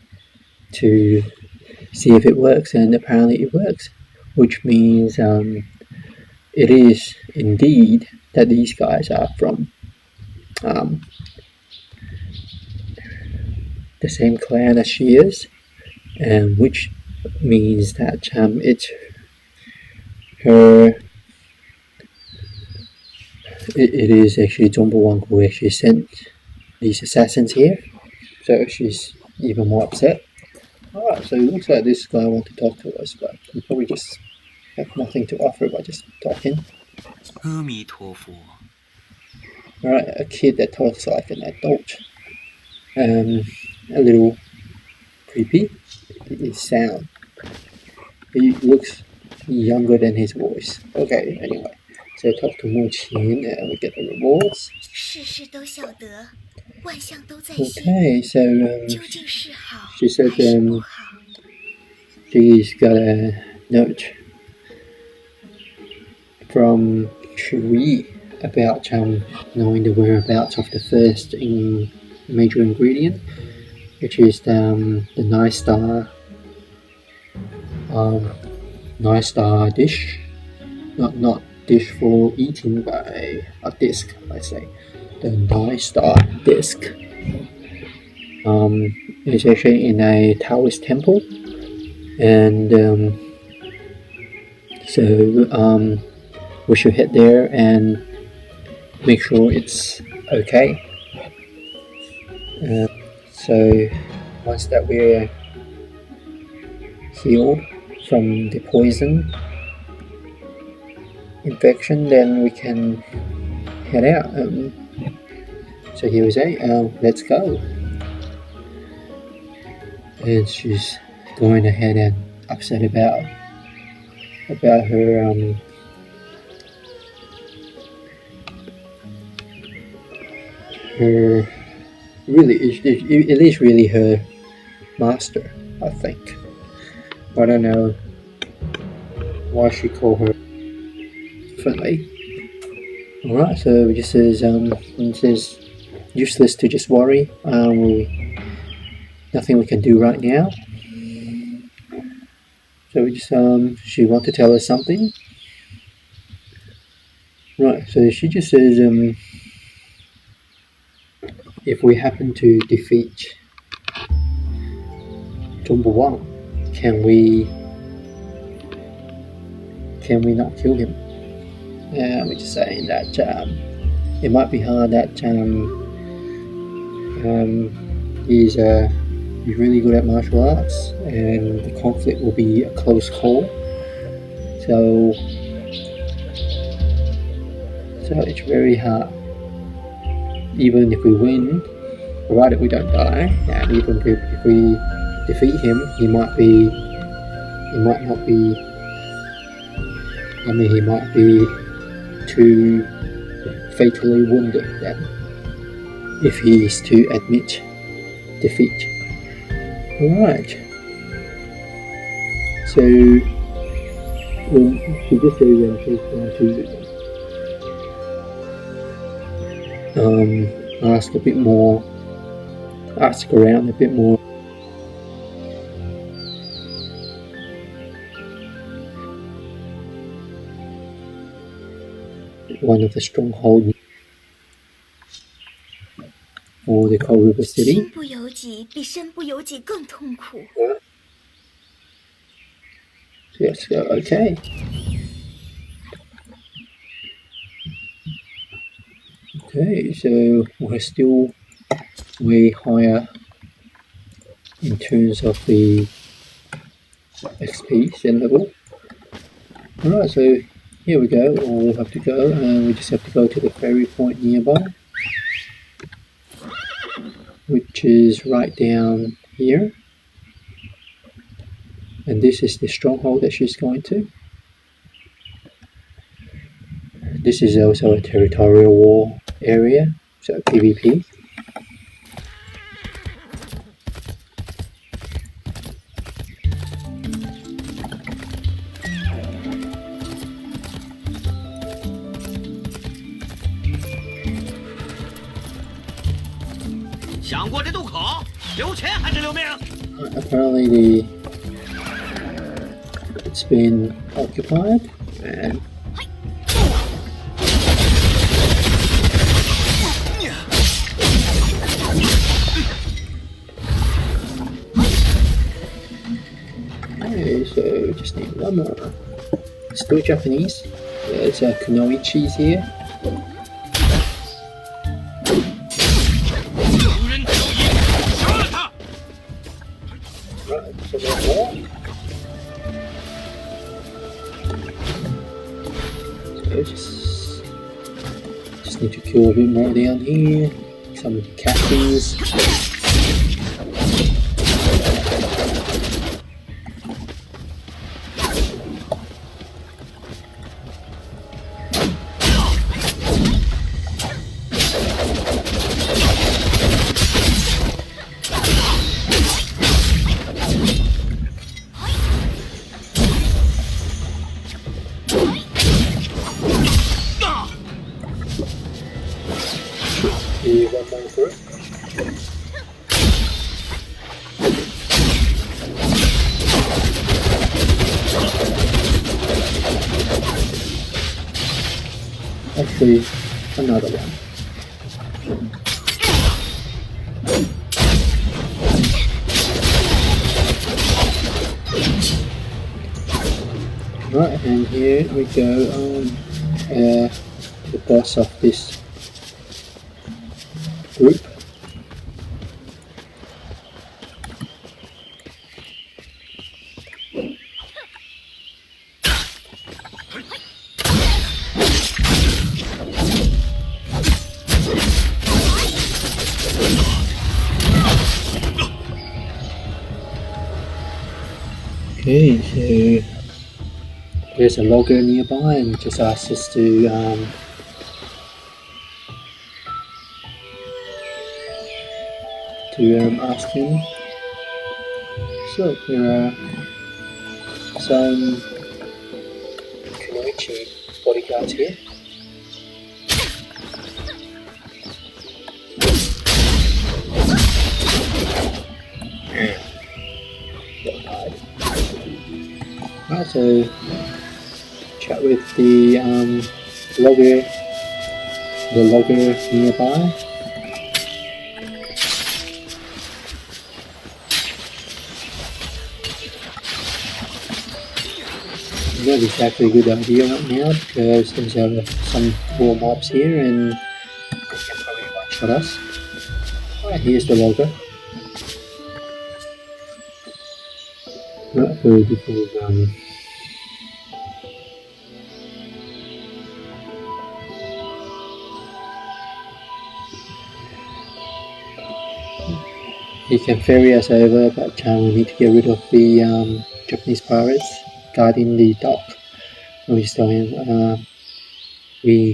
to see if it works, and apparently it works, which means it is indeed that these guys are from the same clan as she is, which means that it's her. It is actually Zhongbuwang who actually sent these assassins here, so she's even more upset. Alright, so it looks like this guy wants to talk to us, but we probably just have nothing to offer by just talking. 阿弥陀佛。 Alright, a kid that talks like an adult. A little creepy. His sound. He looks younger than his voice. Okay, anyway. So talk to Muqin and we get the rewards. 事事都晓得，万象都在心。 Okay, so 究竟是好 she said 还是不好？ she's got a note from Shui about knowing the whereabouts of the first major ingredient, which is the nice star dish, not dish for eating, but a disc, let's say, the nice star disc. It's actually in a Taoist temple, and so we should head there and make sure it's okay. So once that we're healed from the poison infection, then we can head out. So he was saying, let's go. And she's going ahead and upset about her her really it is really her master, I think. I don't know why she called her differently. Alright, so it just says it says useless to just worry. Nothing we can do right now. So we just she wants to tell us something. Right, so she just says if we happen to defeat Jumbo Wang, can we not kill him? We're just saying that it might be hard that he's really good at martial arts, and the conflict will be a close call. So it's very hard. Even if we win, provided we don't die, and even if we defeat him, he might not be. I mean, he might be too fatally wounded then, if he is to admit defeat. Alright. So to this area, I'm just going to ask around a bit more. One of the strongholds for the Cold River City. 心不由己比身不由己更痛苦。 Let's go. Okay. Okay, so we're still way higher in terms of the XP and level. Alright, so here we go. All we'll have to go, and we just have to go to the ferry point nearby, which is right down here. And this is the stronghold that she's going to. This is also a territorial war area, so PvP. Apparently it's been occupied, and okay, so just need one more. Still Japanese. There's a kunoichis here. Right, so one more. So just need to kill a bit more down here. Some captains. Actually, another one. Right, and here we go on the boss of this group. Okay, so there's a logger nearby, and just asked us to ask him. So there are some Kunoichi bodyguards here. Right, so chat with the logger nearby. not exactly a good idea right now because there's some cool mobs here and they can probably one-shot us. Alright, here's the logo. Right, so this is he can ferry us over, but we need to get rid of the Japanese pirates guarding the dock. We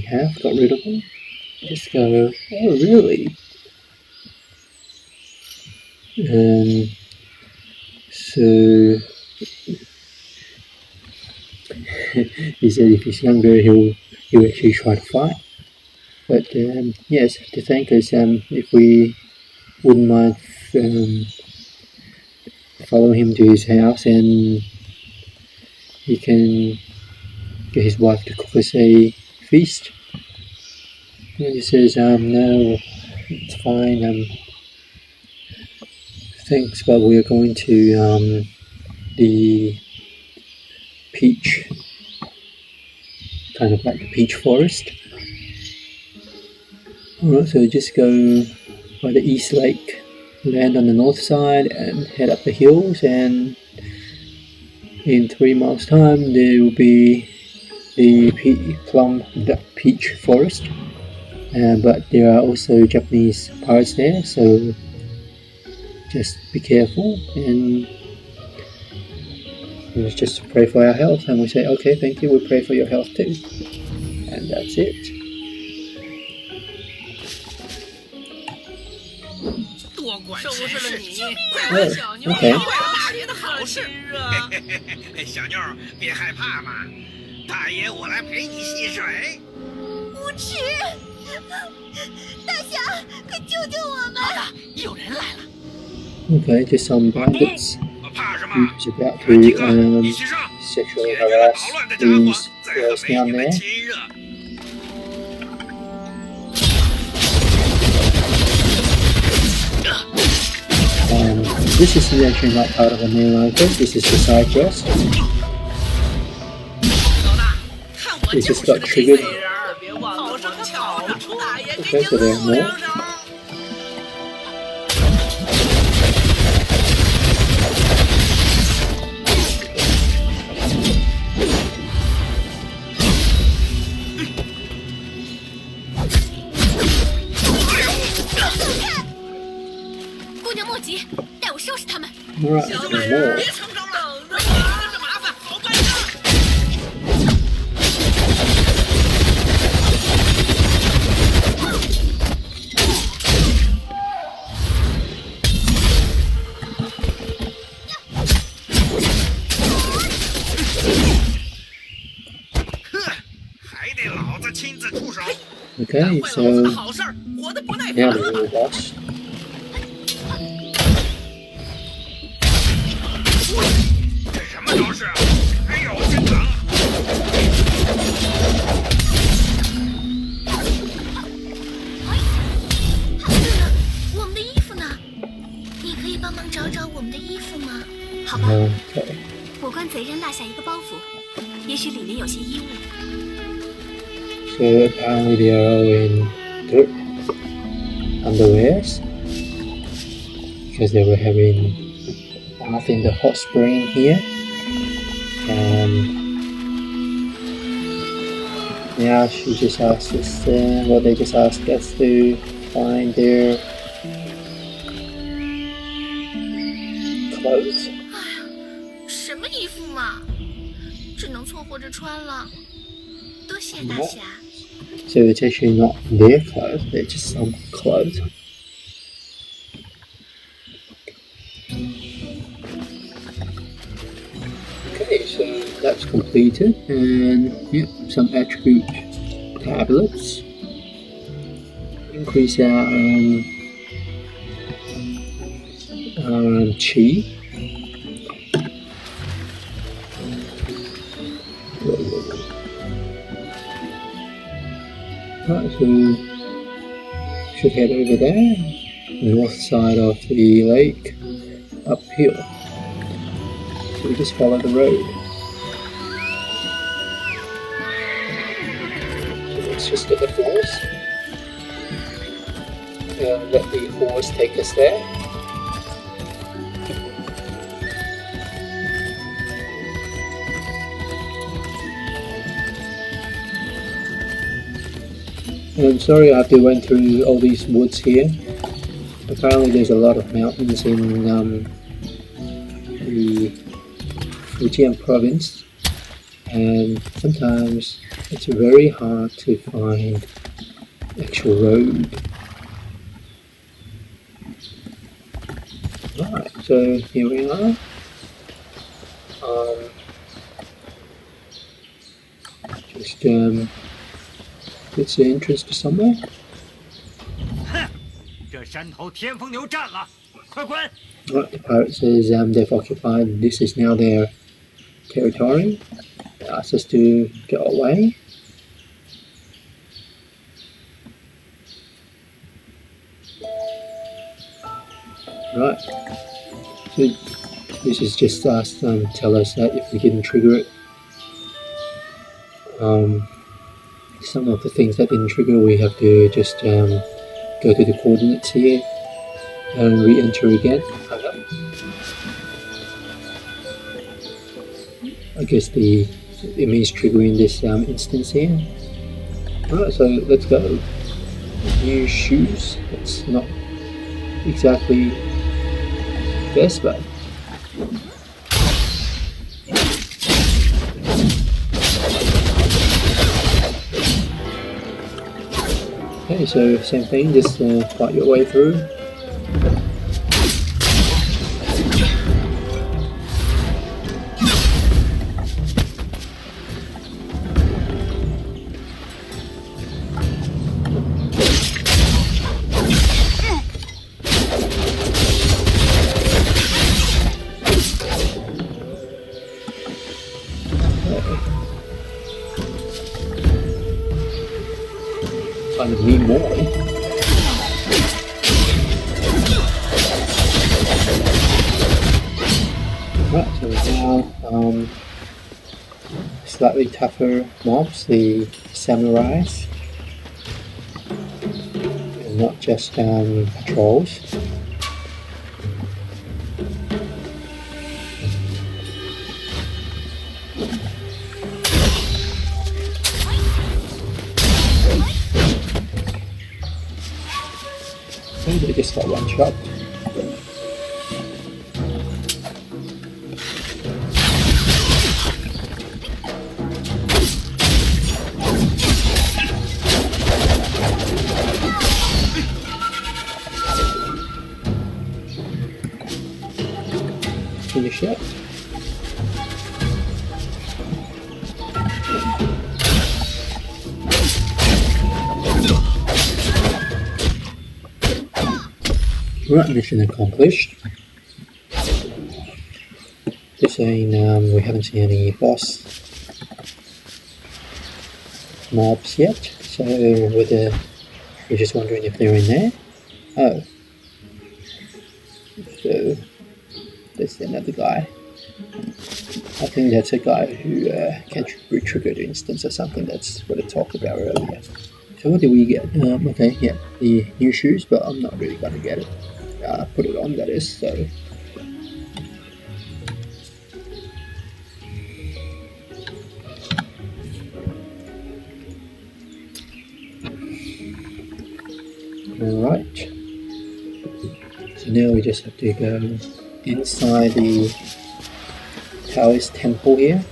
have got rid of them. Just go, oh really? So he said if he's younger he'll actually try to fight. But yes, to thank us, if we wouldn't mind follow him to his house and he can get his wife to cook us a feast. And he says, no, it's fine, thanks, but we're going to the peach, kind of like the peach forest. Alright, so just go by the East Lake, land on the north side and head up the hills, and in 3 miles time there will be the peach forest, but there are also Japanese pirates there, so just be careful and just pray for our health. And we say, okay, thank you, we pray for your health too, and that's it. 多管闲事，快来小妞，坏了大爷的好事啊！小妞，别害怕嘛，大爷我来陪你戏水。无耻！大侠，快救救我们！好的，有人来了。Okay, just some bandits 怕什么？ who's about to sexually harass these girls down there. This is actually not part of the main arc, this is the side quest. It just got triggered. Okay, so there are more. Alright, there are more. Okay, so now the real boss. Okay. 我观贼人落下一个包袱，也许里面有些衣物。 So apparently they are all in underwears because they were having bath in the hot spring here, and now she just asked us, they just asked us to find their clothes. 什么衣服嘛，只能凑合着穿了。多谢大侠。 So it's actually not their clothes, they're just some clothes. Okay, so that's completed, and yep, some attribute tablets. Increase our chi. Right, so should head over there, north side of the lake, uphill. So we just follow the road. let's just get the horse and let the horse take us there. I'm sorry I have to went through all these woods here. Apparently there's a lot of mountains in the Fujian province, and sometimes it's very hard to find actual road. Right, so here we are. It's the entrance to somewhere. 这山头天风牛占了，快滚！ Right, the pirate says they've occupied. This is now their territory. They asked us to go away. Right. So this is just us tell us that if we didn't trigger it, some of the things that didn't trigger, we have to just go to the coordinates here and re-enter again. I guess it means triggering this instance here. Alright, so let's go. New shoes. It's not exactly best, but okay, so same thing, just fight your way through. Kind of need more. Right, so now slightly tougher mobs, the samurais, and not just patrols. They just got one shot. Finish it. Right, mission accomplished. They're saying we haven't seen any boss mobs yet, so we're just wondering if they're in there. Oh, so there's another guy. I think that's a guy who can re-trigger the instance or something. That's what I talked about earlier. So what do we get? Okay, yeah, the new shoes, but I'm not really gonna get it. Put it on, that is, so. Alright. So now we just have to go inside the Taoist temple here.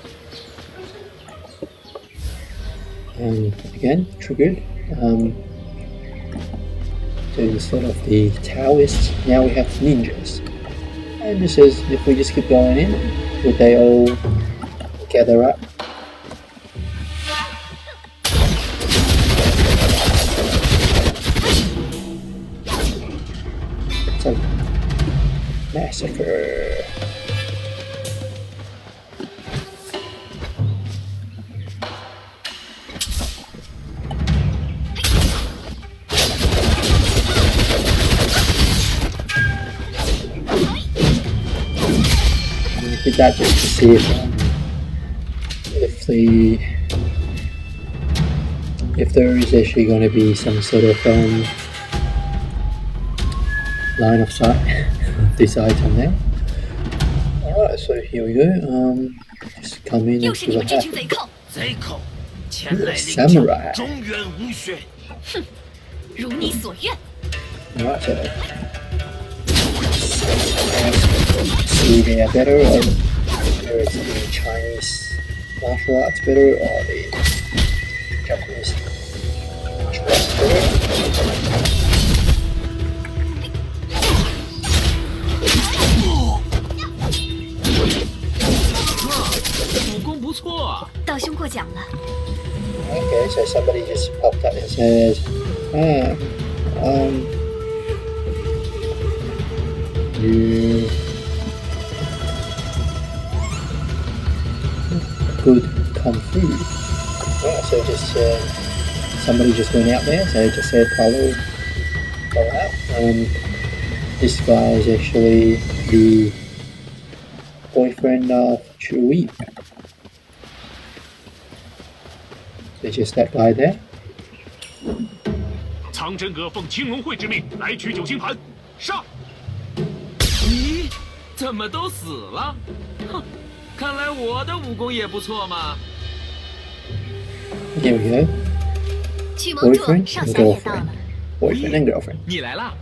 And again, triggered. So instead of the Taoists, now we have ninjas. And this says if we just keep going in, would they all gather up? It's a massacre. Did that just to see if the if there is actually going to be some sort of line of sight of this item now. Alright, so here we go. Just come in and see what happens. 贼寇，前来领 Samurai. 救，中原无血。如你所愿。 Alright, so see they are better, or whether it's the Chinese martial arts better or the Japanese martial arts better. 武功不错。道兄过奖了。 Okay, so somebody just popped up and says, you good kung fu. Right, so just somebody just went out there, so just said follow out. This guy is actually the boyfriend of Chui. So just that guy there. 苍真阁奉青龙会之命来取九星盘，上！咦，怎么都死了？哼，看来我的武功也不错嘛。 Here we go. 曲盟主， Boyfriend 少 and 侠也到了。 Boyfriend and girlfriend. 你来啦，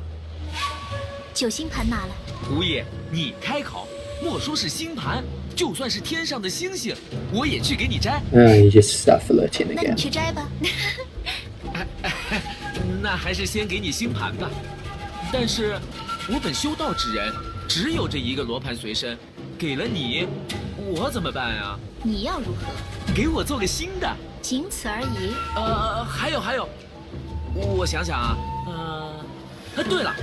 九星盘拿了，胡爷，你开口，莫说是星盘，就算是天上的星星，我也去给你摘。You just start flirting 那你 again. 去摘吧。那还是先给你星盘吧。但是，我本修道之人，只有这一个罗盘随身，给了你，我怎么办啊？你要如何？给我做个新的。仅此而已。还有，我想想啊，对了，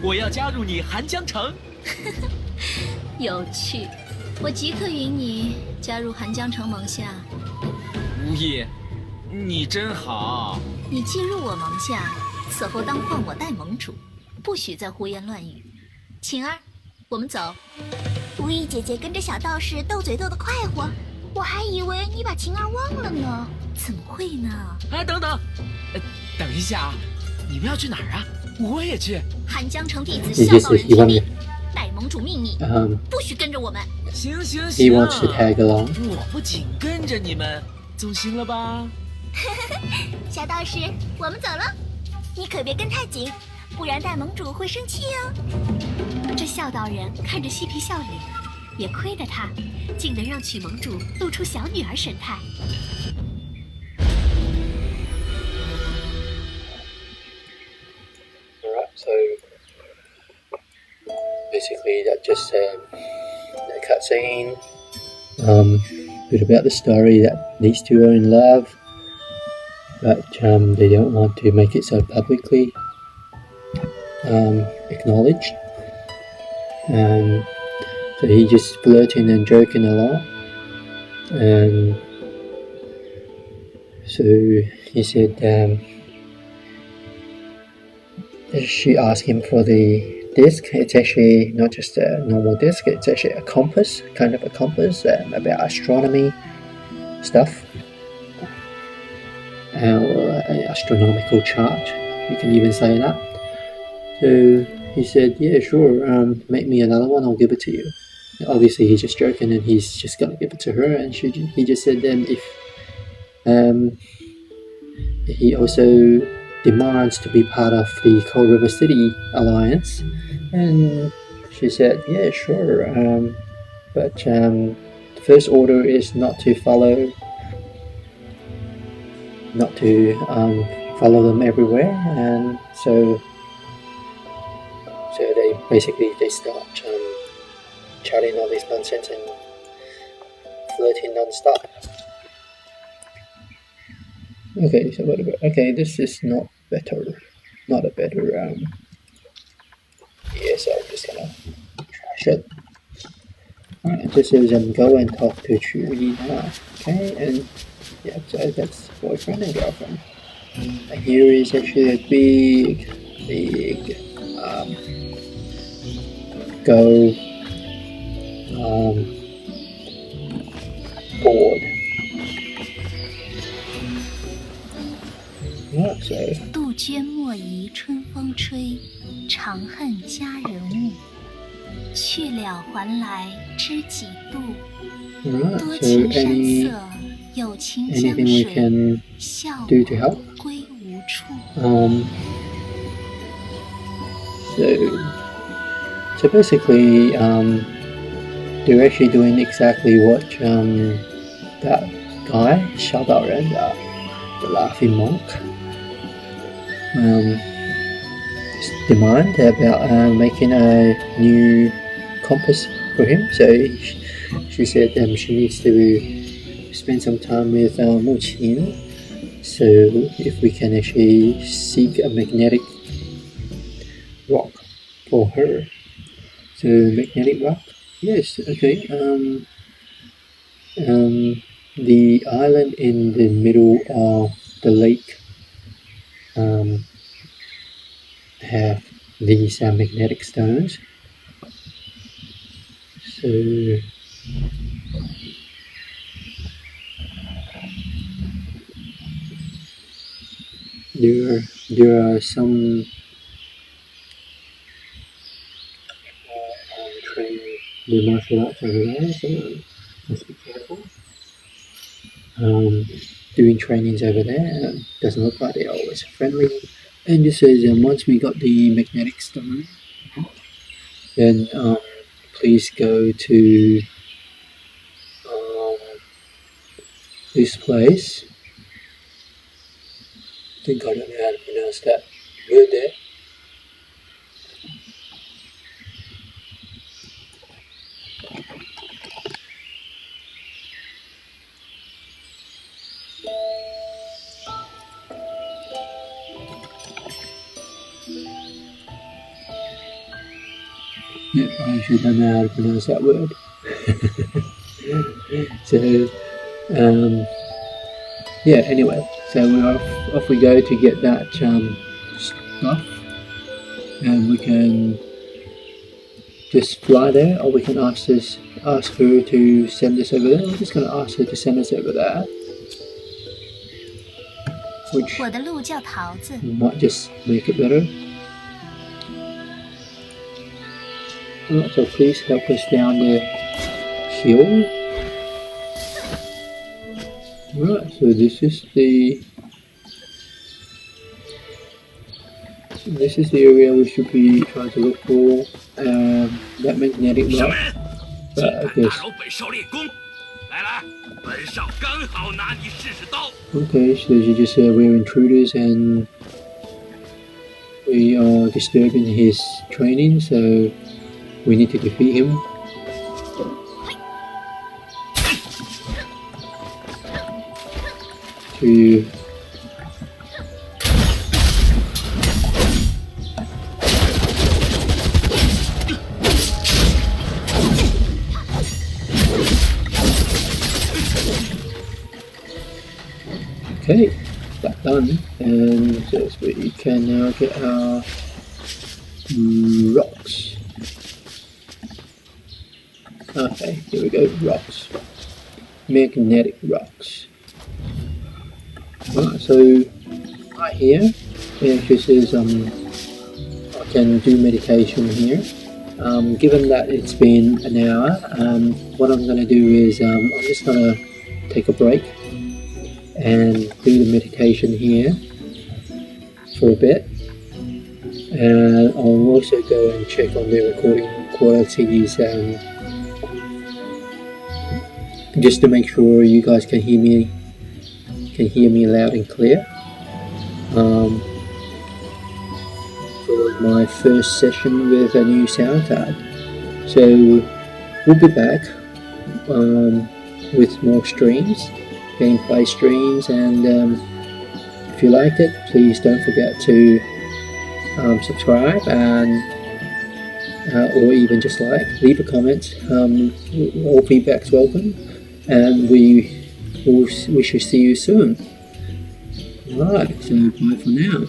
我要加入你寒江城。有趣，我即刻允你加入寒江城盟下。无意，你真好。你既入我盟下，此后当唤我代盟主，不许再胡言乱语。晴儿，我们走。无意姐姐跟着小道士斗嘴斗得快活，我还以为你把晴儿忘了呢。怎么会呢？哎，等等，等一下，你们要去哪儿啊？我也去。寒江城弟子孝道人听令，代盟主命你，不许跟着我们。行， He wants to tag along. 我不仅跟着你们，总行了吧？小道士，我们走了，你可别跟太紧，不然代盟主会生气哦。这孝道人看着嬉皮笑脸，也亏得他，竟能让曲盟主露出小女儿神态。 Alright, so basically that just a cutscene. Bit about the story that these two are in love, but they don't want to make it so publicly acknowledged. So he just flirting and joking a lot, and so he said. She asked him for the disc. It's actually not just a normal disc, it's actually a compass, kind of a compass about astronomy stuff. Or an astronomical chart, you can even say that. So he said, yeah, sure, make me another one, I'll give it to you. Obviously he's just joking and he's just going to give it to her, and he just said if he also demands to be part of the Cold River City Alliance, and she said, yeah, sure, but the first order is not to follow them everywhere, and so they start chatting all this nonsense and flirting non-stop. Okay, so what about, okay, this is not a better, yeah, so I'm just gonna trash it. Alright, it just says go and talk to Churi now, okay, and yeah, so that's boyfriend and girlfriend. And here is actually a big go board. So 杜鹃莫疑春风吹，长恨佳人误。去了还来知几度？ right, 多 so 情山色，有情江 anything we 水， can 笑 do to help? 归无处。 So basically, they're actually doing exactly what that guy, 小岛人, the laughing monk, demand about making a new compass for him. So she said she needs to spend some time with Mu Qin. So if we can actually seek a magnetic rock for her. So magnetic rock? Yes, okay. The island in the middle of the lake have these magnetic stones. So there are some training the martial arts over there, so let's be careful. Doing trainings over there, doesn't look like they're always friendly. And just says once we got the magnetic stone, then please go to this place. I think I don't know how to pronounce that word there. Yeah, I actually don't know how to pronounce that word. So, yeah, anyway, so we're off we go to get that stuff, and we can just fly there, or we can ask her to send us over there. We're just going to ask her to send us over there, which 我的路叫桃子， might just make it better. Alright, so please help us down the hill. Right, so this is the area we should be trying to look for that magnetic rock. But I guess 本少练功，来，本少刚好拿你试试刀。 okay, so she just said we're intruders and we are disturbing his training, so we need to defeat him. To okay, that done, and so we can now get our rocks. Okay, here we go, rocks. Magnetic rocks. Right, so right here, it actually says I can do meditation here. Given that it's been an hour, what I'm going to do is I'm just going to take a break and do the meditation here for a bit. And I'll also go and check on the recording qualities just to make sure you guys can hear me loud and clear. For my first session with a new sound card. So we'll be back with more streams, gameplay streams, and if you like it, please don't forget to subscribe and or even just leave a comment. All feedback's welcome, and we shall see you soon. Right, so bye for now.